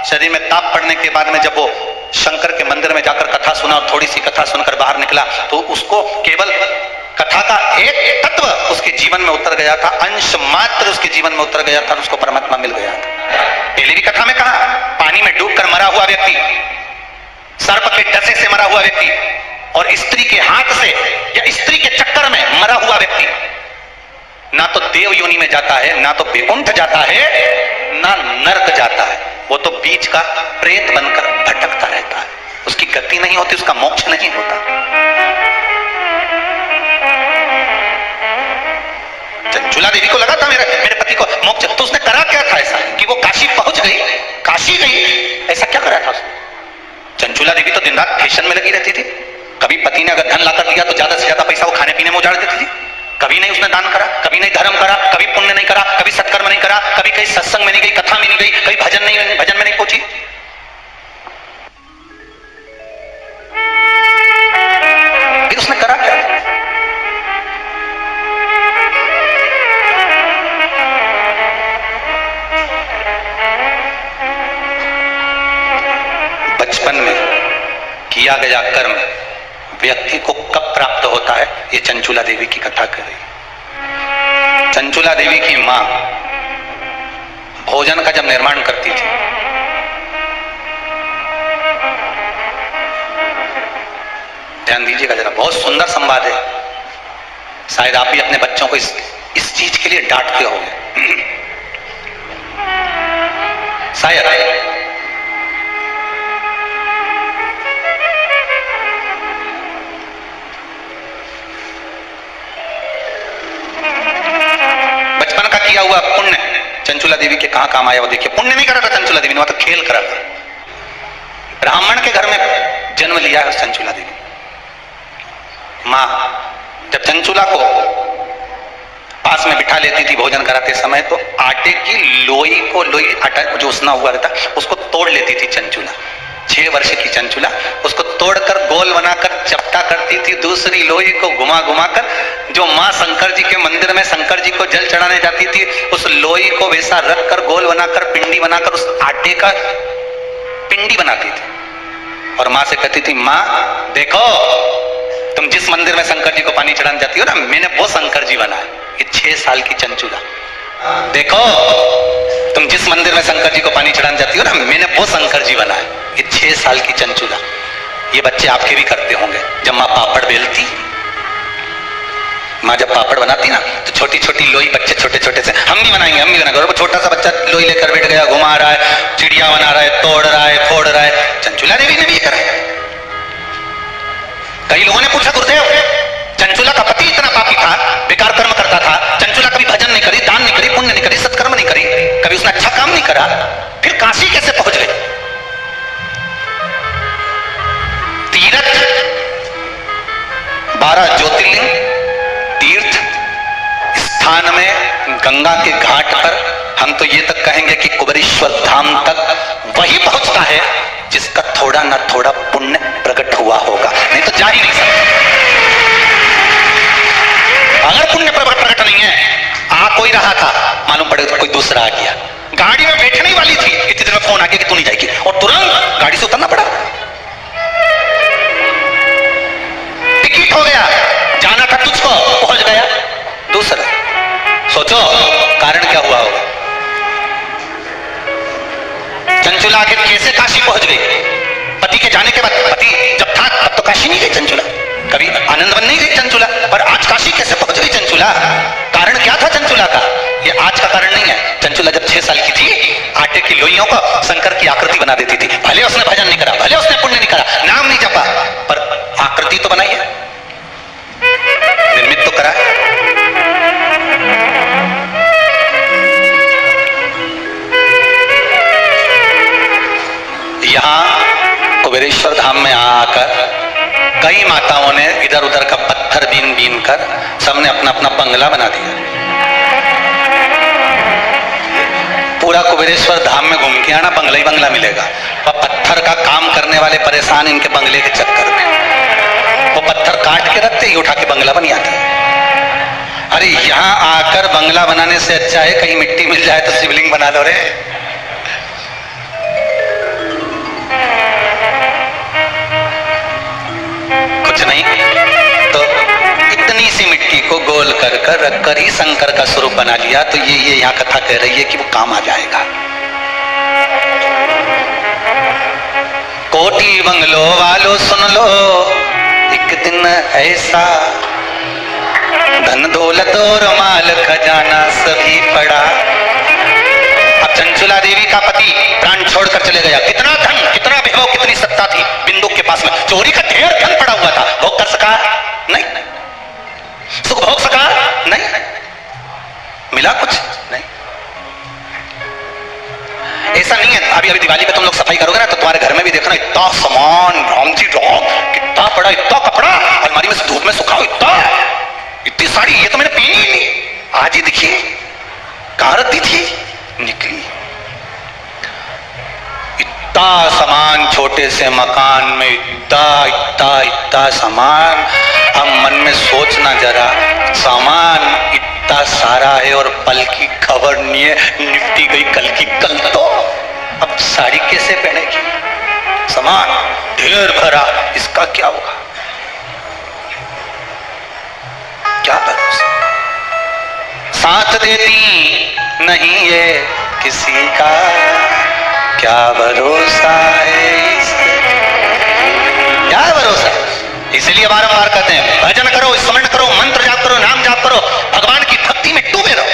शरीर में ताप पड़ने के बाद में जब वो शंकर के मंदिर में जाकर कथा सुना और थोड़ी सी कथा सुनकर बाहर निकला तो उसको केवल कथा का एक तत्व उसके जीवन में उतर गया था, अंश मात्र उसके जीवन में उतर गया था, उसको परमात्मा मिल गया था। पहले भी कथा में कहा पानी में डूबकर मरा हुआ व्यक्ति, सर्प के डसे से मरा हुआ व्यक्ति और स्त्री के हाथ से या स्त्री के चक्कर में मरा हुआ व्यक्ति ना तो देव योनि में जाता है, ना तो वैकुंठ जाता है, ना नरक जाता है, वो तो बीच का प्रेत बनकर भटकता रहता है, उसकी गति नहीं होती, उसका मोक्ष नहीं होता। चंचुला देवी को लगा था मेरे पति को मोक्ष, तो उसने करा क्या था ऐसा कि वो काशी पहुंच गई, काशी गई, ऐसा क्या करा था उसने? चंचुला देवी तो दिन रात फैशन में लगी रहती थी, कभी पति ने अगर धन लाकर दिया तो ज्यादा से ज्यादा पैसा वो खाने पीने में उजाड़ देती थी, कभी नहीं उसने दान करा, कभी नहीं धर्म करा, कभी पुण्य नहीं करा, कभी सत्कर्म नहीं करा, कभी कहीं सत्संग में नहीं गई, कथा में नहीं गई, कभी भजन में नहीं पहुंची। फिर उसने करा क्या? बचपन में किया गया कर्म व्यक्ति को कब प्राप्त होता है, ये चंचुला देवी की कथा कर रही। चंचुला देवी की मां भोजन का जब निर्माण करती थी, ध्यान दीजिएगा जरा, बहुत सुंदर संवाद है, शायद आप भी अपने बच्चों को इस चीज के लिए डांटते होंगे शायद। किया हुआ पुण्य चंचुला देवी के कहां काम आया वो देखिए। पुण्य नहीं करा था चंचुला देवी ने, तो खेल करा था। ब्राह्मण के घर में जन्म लिया है चंचुला देवी। मां जब चंचुला को पास में बिठा लेती थी भोजन कराते समय, तो आटे की लोई को, लोई आटा जो उसना हुआ रहता उसको तोड़ लेती थी चंचुला। 6 वर्ष की चंचुला उसको तोड़कर गोल बनाकर चपटा करती थी, दूसरी लोई को घुमा घुमा कर जो मां शंकर जी के मंदिर में शंकर जी को जल चढ़ाने जाती थी, उस लोई को वैसा रख कर गोल बनाकर पिंडी बनाकर उस आटे का पिंडी बनाती थी और मां से कहती थी, मां देखो तुम जिस मंदिर में शंकर जी को पानी चढ़ाने जाती हो ना, मैंने वो शंकर जी बनाया। ये 6 साल की चंचुला, देखो तुम जिस मंदिर में शंकर जी को पानी चढ़ाने जाती हो ना, मैंने वो शंकर जी बनाया। ये 6 साल की चंचुला। ये बच्चे आपके भी करते होंगे। जब माँ पापड़ बेलती, माँ जब पापड़ बनाती ना, तो छोटी छोटी लोई बच्चे छोटे छोटे से, हम भी बनाएंगे। वो छोटा सा बच्चा लोई लेकर बैठ गया, घुमा रहा है, चिड़िया बना रहा है, तोड़ रहा है, फोड़ रहा है। चंचुला देवी ने भी ये करा। कई लोगों ने पूछा, गुरुदेव चंचुला का पति इतना पापी था, बेकार कर्म करता था, चंचुला कभी भजन नहीं करी, दान नहीं करी, पुण्य नहीं करी, सत्कर्म नहीं करी, कभी उसने अच्छा काम नहीं करा, फिर काशी कैसे पहुंच गई? तीर्थ 12 ज्योतिर्लिंग तीर्थ स्थान में गंगा के घाट पर, हम तो ये तक कहेंगे कि कुबेरेश्वर धाम तक वही पहुंचता है जिस इसका थोड़ा ना थोड़ा पुण्य प्रकट हुआ होगा, नहीं तो जा ही नहीं सकता। अगर पुण्य प्रकट नहीं है, आ कोई रहा था, मालूम पड़े तो कोई दूसरा आ गया, गाड़ी में बैठने ही वाली थी, इतनी देर में फोन आ गया कि तू नहीं जाएगी, और तुरंत गाड़ी से उतरना पड़ा। टिकट हो गया, जाना था तुझको, पहुंच गया दूसरा। सोचो कारण क्या हुआ होगा। चंचुला आखिर कैसे काशी पहुंच गई? पति के जाने के बाद, पति जब था तब तो काशी नहीं गई चंचुला, कभी आनंद वन नहीं गई चंचुला, पर आज काशी कैसे पहुंच गई चंचुला? कारण क्या था चंचुला का? ये आज का कारण नहीं है। चंचुला जब 6 साल की थी, आटे की लोइयों को शंकर की आकृति बना देती थी। भले उसने भजन नहीं करा, भले उसने पुण्य नहीं करा, नाम नहीं जपा, पर आकृति तो बनाई है, निर्मित तो करा है। यहां कुबेरेश्वर धाम में आकर कई माताओं ने इधर उधर का पत्थर बीन बीन कर सबने अपना अपना बंगला बना दिया। पूरा कुबेरेश्वर धाम में घूम के आना, बंगला ही बंगला मिलेगा। और पत्थर का काम करने वाले परेशान इनके बंगले के चक्कर में, वो पत्थर काट के रखते ही उठा के बंगला बन जाते हैं। अरे यहां आकर बंगला बनाने से अच्छा है कहीं मिट्टी मिल जाए तो शिवलिंग बना लो रे। कुछ नहीं तो इतनी सी मिट्टी को गोल कर कर रख कर ही शंकर का स्वरूप बना लिया, तो ये यहाँ कथा कह रही है कि वो काम आ जाएगा। कोटी बंगलो वालों सुन लो, एक दिन ऐसा धन दौलत और माल खजाना सभी पड़ा। अब चंचुला देवी का पति प्राण छोड़कर चले गया, कितना धन, कितना वैभव, कितनी सत्ता थी बिंदु के पास में, चोरी का ढेर धन पड़ा हुआ था, भोग कर सका नहीं, सुख भोग सका नहीं, मिला कुछ नहीं। ऐसा नहीं है, अभी दिवाली पे तुम लोग सफाई करोगे ना तो तुम्हारे घर में भी देखना इतना सामान, राम जी राम, कितना पड़ा, इतना कपड़ा अलमारी में धूप में सुखाओ, इतनी साड़ी, ये तो मैंने पहनी ही नहीं, आज ही दिखी, कहां रखी थी, निकली। इतना सामान, छोटे से मकान में इतना इतना इतना सामान। अब मन में सोचना जरा, सामान इतना सारा है और पल की खबर नहीं है, निपटी गई कल की कल। तो अब साड़ी कैसे पहनेगी? सामान ढेर भरा, इसका क्या होगा? क्या भरोसा? साथ देती नहीं ये किसी का, क्या भरोसा है इससे, क्या भरोसा? इसलिए बारंबार कहते हैं भजन करो, स्मरण करो, मंत्र जाप करो, नाम जाप करो, भगवान की भक्ति में डूबे रहो।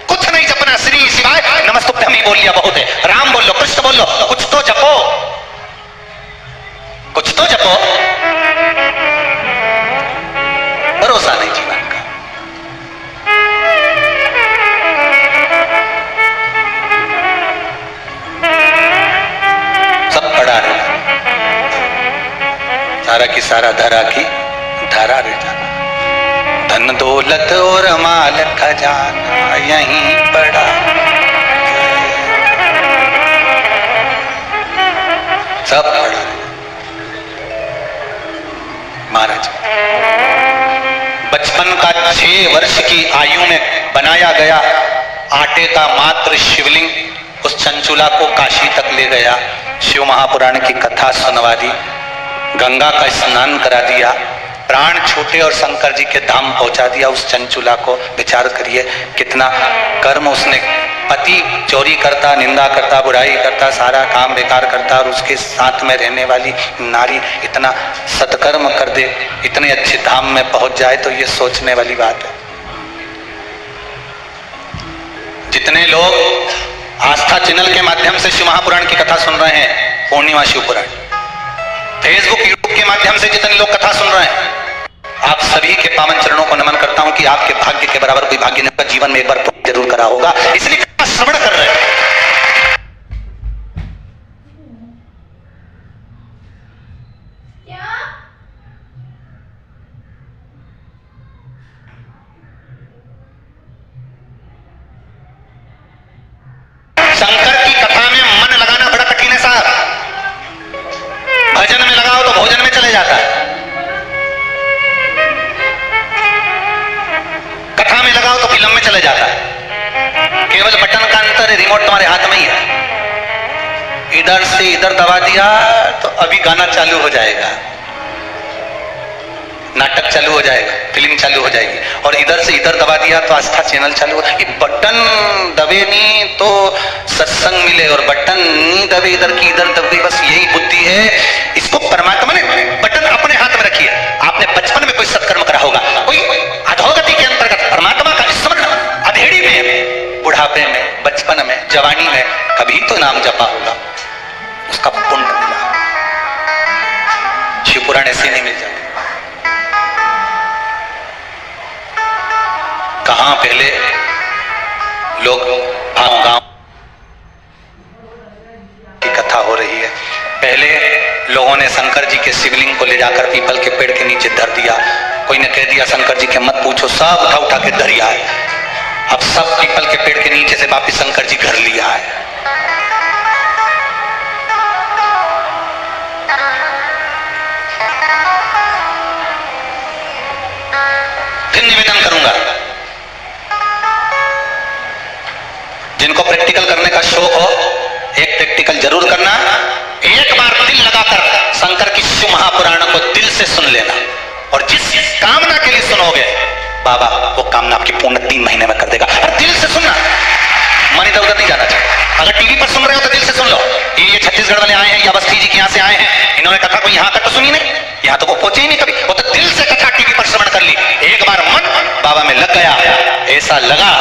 कुछ नहीं जपना, श्री शिवाय नमस्तुभ्यम ही बोल लिया बहुत है, राम बोल लो, कृष्ण बोल लो, कुछ तो जपो, कुछ तो जपो। भरोसा नहीं जीवन का। सब पड़ा रहे, सारा की सारा धरा की धारा रह जाना। धन दौलत और माल खजाना यहीं पड़ा, सब पड़ा रहे। महाराज बचपन का 6 वर्ष की आयु में बनाया गया आटे का मात्र शिवलिंग उस चंचुला को काशी तक ले गया। शिव महापुराण की कथा सुनवा दी, गंगा का स्नान करा दिया, प्राण छूटे और शंकर जी के धाम पहुंचा दिया उस चंचुला को। विचार करिए कितना कर्म उसने, पति चोरी करता, निंदा करता, बुराई करता, सारा काम बेकार करता, और उसके साथ में रहने वाली नारी इतना सत्कर्म कर दे, इतने अच्छे धाम में पहुंच जाए, तो ये सोचने वाली बात है। जितने लोग आस्था चैनल के माध्यम से शिव महापुराण की कथा सुन रहे हैं, पूर्णिमा शिव पुराण, फेसबुक यूट्यूब के माध्यम से जितने लोग कथा सुन रहे हैं, आप सभी के पावन चरणों को नमन करता हूं कि आपके भाग्य के बराबर कोई भाग्य नहीं, जीवन में एक बार जरूर करा होगा, इसलिए श्रवण कर रहे हैं। शंकर की कथा में मन लगाना बड़ा कठिन है साहब। इधर से इधर दबा दिया तो अभी गाना चालू हो जाएगा, नाटक चालू हो जाएगा, फिल्म चालू हो जाएगी। और इधर से इधर दबा दिया तो आस्था चैनल चालू हो जाएगी। बटन दबे नहीं तो सत्संग मिले, और बटन नहीं दबे इधर की इधर दब गई, बस यही बुद्धि है। इसको परमात्मा ने बटन अपने हाथ में रखी है। आपने बचपन में कोई सत्कर्म करा होगा, कोई अधोगति के अंतर्गत परमात्मा का स्मरण अधेड़ी में, बुढ़ापे में, बचपन में, जवानी में कभी तो नाम जपा होगा, उसका पुण्य मिला। शिव पुराण ऐसे नहीं मिल जाता। कहां पहले लोग गांव की कथा हो रही है। पहले लोगों ने शंकर जी के शिवलिंग को ले जाकर पीपल के पेड़ के नीचे धर दिया। कोई ने कह दिया शंकर जी के मत पूछो, सब उठा उठा के धरिया है। अब सब पीपल के पेड़ के नीचे से वापिस शंकर जी घर लिया है। फिर निवेदन करूंगा, जिनको प्रैक्टिकल करने का शौक हो, एक प्रैक्टिकल जरूर करना। एक बार दिल लगाकर शंकर की शिव महापुराण को दिल से सुन लेना, और जिस कामना के लिए सुनोगे बाबा वो कामना आपकी पूर्ण 3 महीने में कर देगा। और दिल से सुनना, मन इधर उधर नहीं जाना चाहिए। अगर टीवी पर सुन रहे हो तो दिल से सुन लो। ये छत्तीसगढ़ वाले आए हैं या अवस्थी जी के यहाँ से आए हैं, इन्होंने कथा को यहाँ का तो सुनी नहीं, यहाँ तो वो पहुंचे ही नहीं कभी। वो तो दिल से कथा टीवी पर श्रवण कर ली। एक बार मन बाबा में लग गया, ऐसा लगा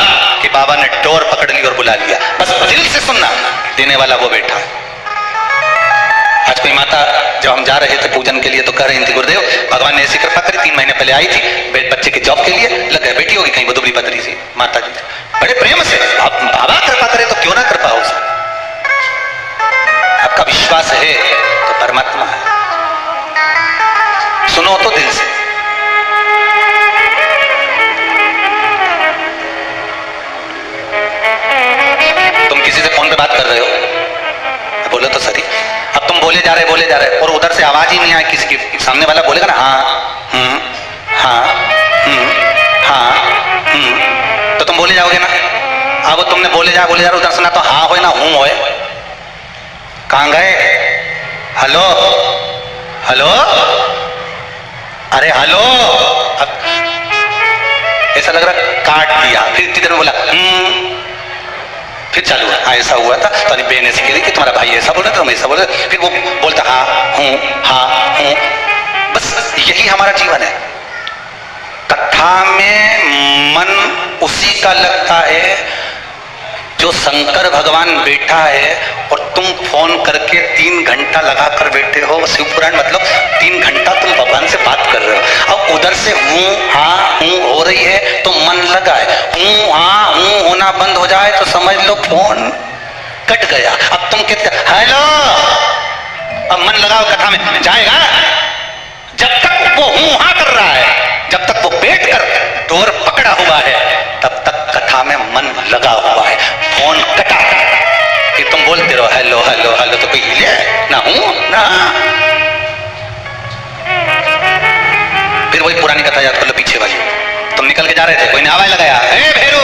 कि बाबा ने डोर पकड़ ली और बुला लिया। बस दिल से सुनना, देने वाला वो बैठा है। आज कोई माता जब हम जा रहे थे पूजन के लिए तो कह रही थी, गुरुदेव भगवान ने ऐसी कृपा करी, 3 महीने पहले आई थी बच्चे के जॉब के लिए, लग गए बेटी होगी कहीं बदुबरी पतरी सी। माता जी बड़े प्रेम से, बाबा कृपा करे तो क्यों ना कृपा हो। आपका विश्वास है तो परमात्मा है, सुनो तो दिल से। तुम किसी से फोन पे बात कर रहे हो, बोलो तो सही। अब तुम बोले जा रहे और उधर से आवाज ही नहीं आए किसी की। सामने वाला बोलेगा ना हाँ हाँ तो तुम बोले जाओगे ना। अब तुमने बोले जा रहे उधर सुना तो हाँ होए ना हूं होए। कहां गए? हेलो हेलो, अरे हेलो। ऐसा लग रहा काट दिया। फिर इतनी देर में बोला फिर चालू है। हाँ ऐसा हुआ था तो बहन ऐसी कह रही कि तुम्हारा भाई ऐसा बोल रहा था, तुम ऐसा बोल रहे। फिर वो बोलता हाँ हूं। बस यही हमारा जीवन है। कथा में मन उसी का लगता है जो शंकर भगवान बैठा है, और तुम फोन करके 3 घंटा लगाकर बैठे हो। शिवपुराण मतलब 3 घंटा तुम भगवान से बात कर रहे हो। अब उधर से हूं हो रही है तो मन लगा है, हूं होना बंद हो जाए तो समझ लो फोन कट गया। अब तुम कहते हेलो, अब मन लगाओ कथा में जाएगा। जब तक वो हाँ कर रहा है, जब तक वो बैठ कर डोर पकड़ा हुआ है, तब तक कथा में मन लगा हुआ है। फोन कटा कि तुम बोलते रहो हेलो हेलो हेलो, तो कोई हिले ना हूं ना। फिर वही पुरानी कथा याद कर लो, पीछे वाली। तुम निकल के जा रहे थे, कोई ने आवाज लगाया हे भैरू,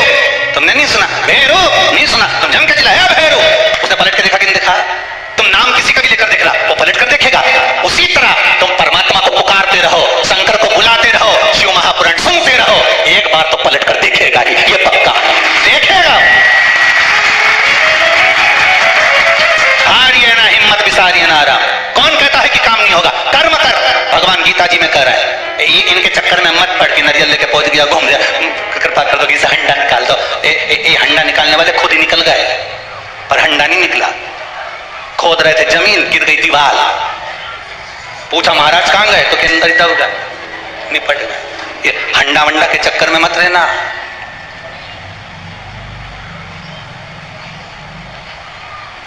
तुमने नहीं सुना भैरू, नहीं सुना, तुम जम के चिल्लाया भैरू। उसने पलट के देखा कि नहीं देखा। तुम नाम किसी का भी लेकर देख रहा, वो पलट कर देखेगा। उसी तरह तुम परमात्मा को पुकारते रहो, शंकर को बुलाते रहो, शिव महापुराण सुनते रहो, एक बार तो पलट कर देखेगा ही, ये पक्का देखेगा। हारिए ना हिम्मत, विसारिए ना आराम। कौन कहता है कि काम नहीं होगा? कर्म कर। भगवान गीता जी में कह रहा है, इनके चक्कर में मत पड़ के नरियल लेके पहुंच गया, घूम गया, कृपा कर दो कि इसे हंडा निकाल दो। हंडा निकालने वाले खुद ही निकल गए, पर हंडा नहीं निकला। खोद रहे थे जमीन, गिर गई दीवार। पूछा महाराज कहां गए, तो के अंदर ही दब गए, निपट गए। ये हंडा वंडा के चक्कर में मत रहना।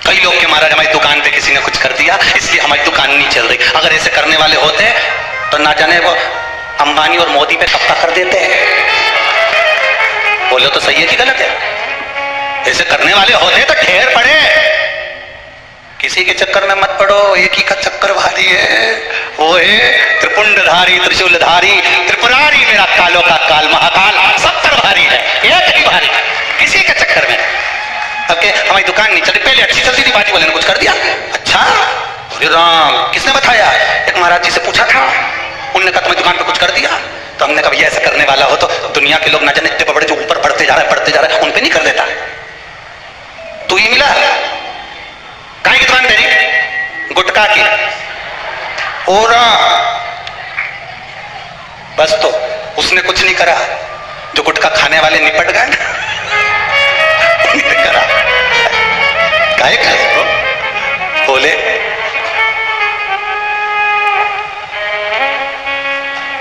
कई लोग के महाराज हमारी दुकान पे किसी ने कुछ कर दिया इसलिए हमारी दुकान नहीं चल रही। अगर ऐसे करने वाले होते तो ना जाने वो अंबानी और मोदी पे कब्जा कर देते हैं। बोलो तो सही है कि गलत है? ऐसे करने वाले होते तो ढेर पड़े। किसी के चक्कर में मत पड़ो, एक ही का चक्कर भारी है, वो है त्रिपुंडधारी त्रिशूलधारी त्रिपुरारी, मेरा कालों का काल महाकाल, 70 भारी है, एक ही भारी। किसी के चक्कर में हमारी दुकान नहीं चली, पहले अच्छी चलती थी, बाजी वाले ने कुछ कर दिया, अच्छा राम, किसने बताया? एक महाराज जी से पूछा था, उन्होंने कहा तुम्हें दुकान पे कुछ कर दिया? तो हमने कहा भैया ऐसा करने वाला हो तो दुनिया के लोग ना जाने इतने बड़े जो ऊपर बढ़ते जा रहे हैं उन पे नहीं कर देता। तू ही मिला? कहाँ की दुकान तेरी? गुटखा की। और बस तो उसने कुछ नहीं करा, जो गुटखा खाने वाले निपट गए करा काहे करे बोले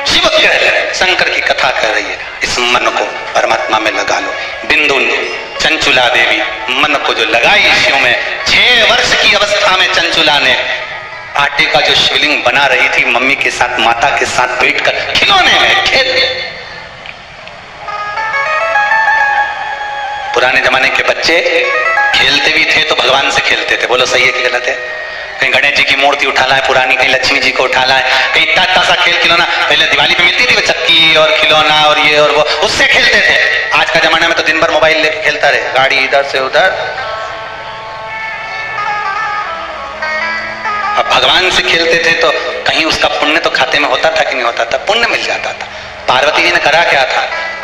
शिव कह रहे, शंकर की कथा कर रही है, इस मन को परमात्मा में लगा लो। बिंदु चंचुला देवी मन को जो लगाई शिव में, 6 वर्ष की अवस्था में चंचुला ने आटे का जो शिवलिंग बना रही थी मम्मी के साथ, माता के साथ बैठकर खिलौने में खेल। पुराने जमाने के बच्चे खेलते भी थे तो भगवान से खेलते थे। बोलो सही है कि गलत है? कहीं गणेश जी की मूर्ति उठा लाए पुरानी, कहीं लक्ष्मी जी को उठा लाए, कहीं इतना सा खेल खिलौना। पहले दिवाली पे मिलती थी वो चक्की और खिलौना और ये और वो, उससे खेलते थे। आज का जमाना में तो दिन भर मोबाइल लेके खेलता रहे, गाड़ी इधर से उधर। अब भगवान से खेलते थे तो कहीं उसका पुण्य तो खाते में होता था कि नहीं होता था? पुण्य मिल जाता था। पार्वती जी ने करा क्या था?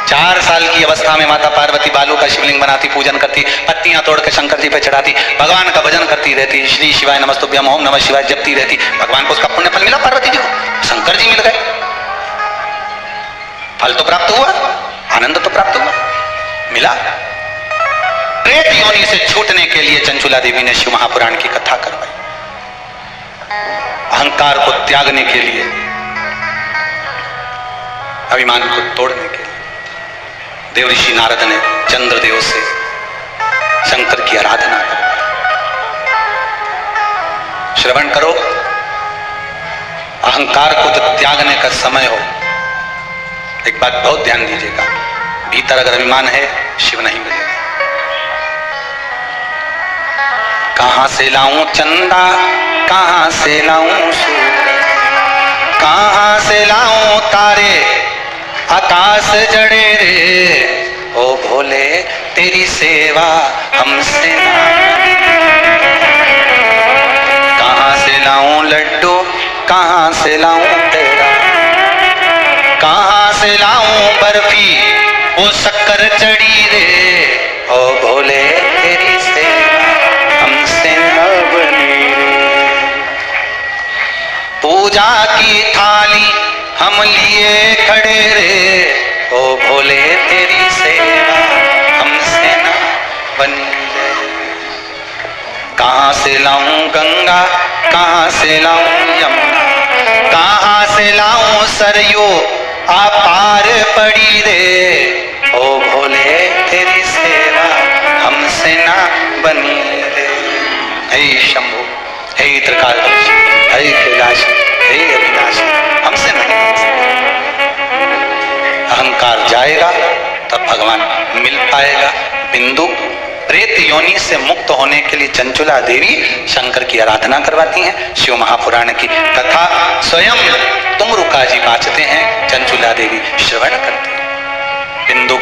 4 साल की अवस्था में माता पार्वती बालू का शिवलिंग बनाती, पूजन करती, पत्तियां तोड़ के शंकर जी पे चढ़ाती, भगवान का भजन करती रहती, श्री शिवाय नमस्तुभ्यम ओम नमः शिवाय जपती रहती। भगवान को उसका पुण्य फल मिला, पार्वती जी को शंकर जी मिल गए। फल तो प्राप्त हुआ, आनंद तो प्राप्त हुआ, मिला। प्रेत योनि से छूटने के लिए चंचुला देवी ने शिव महापुराण की कथा करवाई। अहंकार को त्यागने के लिए, अभिमान को तोड़ने के लिए देव ऋषि नारद ने चंद्रदेव से शंकर की आराधना करवाई। श्रवण करो, अहंकार को जब त्यागने का समय हो, एक बात बहुत ध्यान दीजिएगा, भीतर अगर अभिमान है शिव नहीं मिलेगा। कहां से लाऊं चंदा, कहां से लाऊं सूरज, कहां से लाऊं तारे आकाश जड़े रे, ओ भोले तेरी सेवा हमसे ना। कहां से लाऊं लड्डू, कहां से लाऊं पेड़ा, कहां से लाऊं बर्फी वो शक्कर चढ़ी रे, ओ भोले तेरी सेवा हमसे न बनी रे। पूजा की थाली हम लिए खड़े रे, ओ भोले तेरी सेवा हमसे न बनी रे। कहां से लाऊं गंगा, कहां से लाऊं यमुना, कहां से लाऊं सरयू आपार पड़ी रे, ओ भोले तेरी सेवा हमसे ना बनी रे। हे शंभु, हे त्रिकालदर्शी, हे कैलाशी, हे अविनाशी, हमसे नहीं। अहंकार जाएगा तब भगवान मिल पाएगा। बिंदु प्रेत योनि से मुक्त होने के लिए चंचुला देवी शंकर की आराधना करवाती हैं। शिव महापुराण की कथा स्वयं तुमरुका जी वाचते हैं, चंचुला देवी श्रवण करती हैं। बिंदु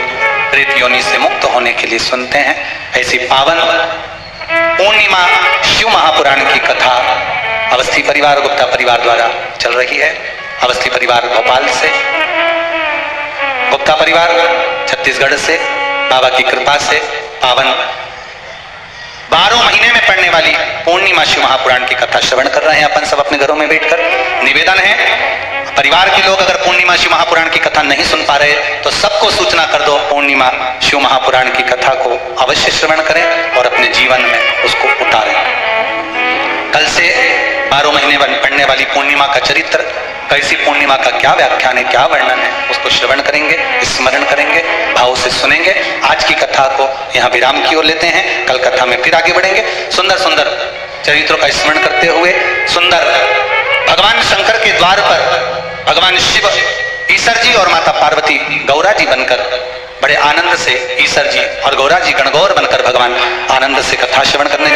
प्रेत योनि से मुक्त होने के लिए सुनते हैं। ऐसी पावन पूर्णिमा शिव महापुराण की कथा अवस्थी परिवार गुप्ता परिवार द्वारा चल रही है। अवस्थी परिवार भोपाल से, गुप्ता परिवार छत्तीसगढ़ से, बाबा की कृपा से पावन 12 महीने में पढ़ने वाली पूर्णिमा शिव महापुराण की कथा श्रवण कर रहे हैं अपन सब अपने घरों में बैठकर। निवेदन है, परिवार के लोग अगर पूर्णिमा शिव महापुराण की कथा नहीं सुन पा रहे तो सबको सूचना कर दो, पूर्णिमा शिव महापुराण की कथा को अवश्य श्रवण करें और अपने जीवन में उसको उतारें। कल से 12 महीने पढ़ने वाली पूर्णिमा का चरित्र, कैसी पूर्णिमा का क्या व्याख्यान है, क्या वर्णन है, उसको श्रवण करेंगे, स्मरण करेंगे, भाव से सुनेंगे। आज की कथा को यहाँ विराम की ओर लेते हैं, कल कथा में फिर आगे बढ़ेंगे। सुंदर सुंदर चरित्रों का स्मरण करते हुए सुंदर भगवान शंकर के द्वार पर भगवान शिव ईश्वर जी और माता पार्वती गौरा जी बनकर बड़े आनंद से, ईश्वर जी और गौरा जी गणगौर बनकर भगवान आनंद से कथा श्रवण करने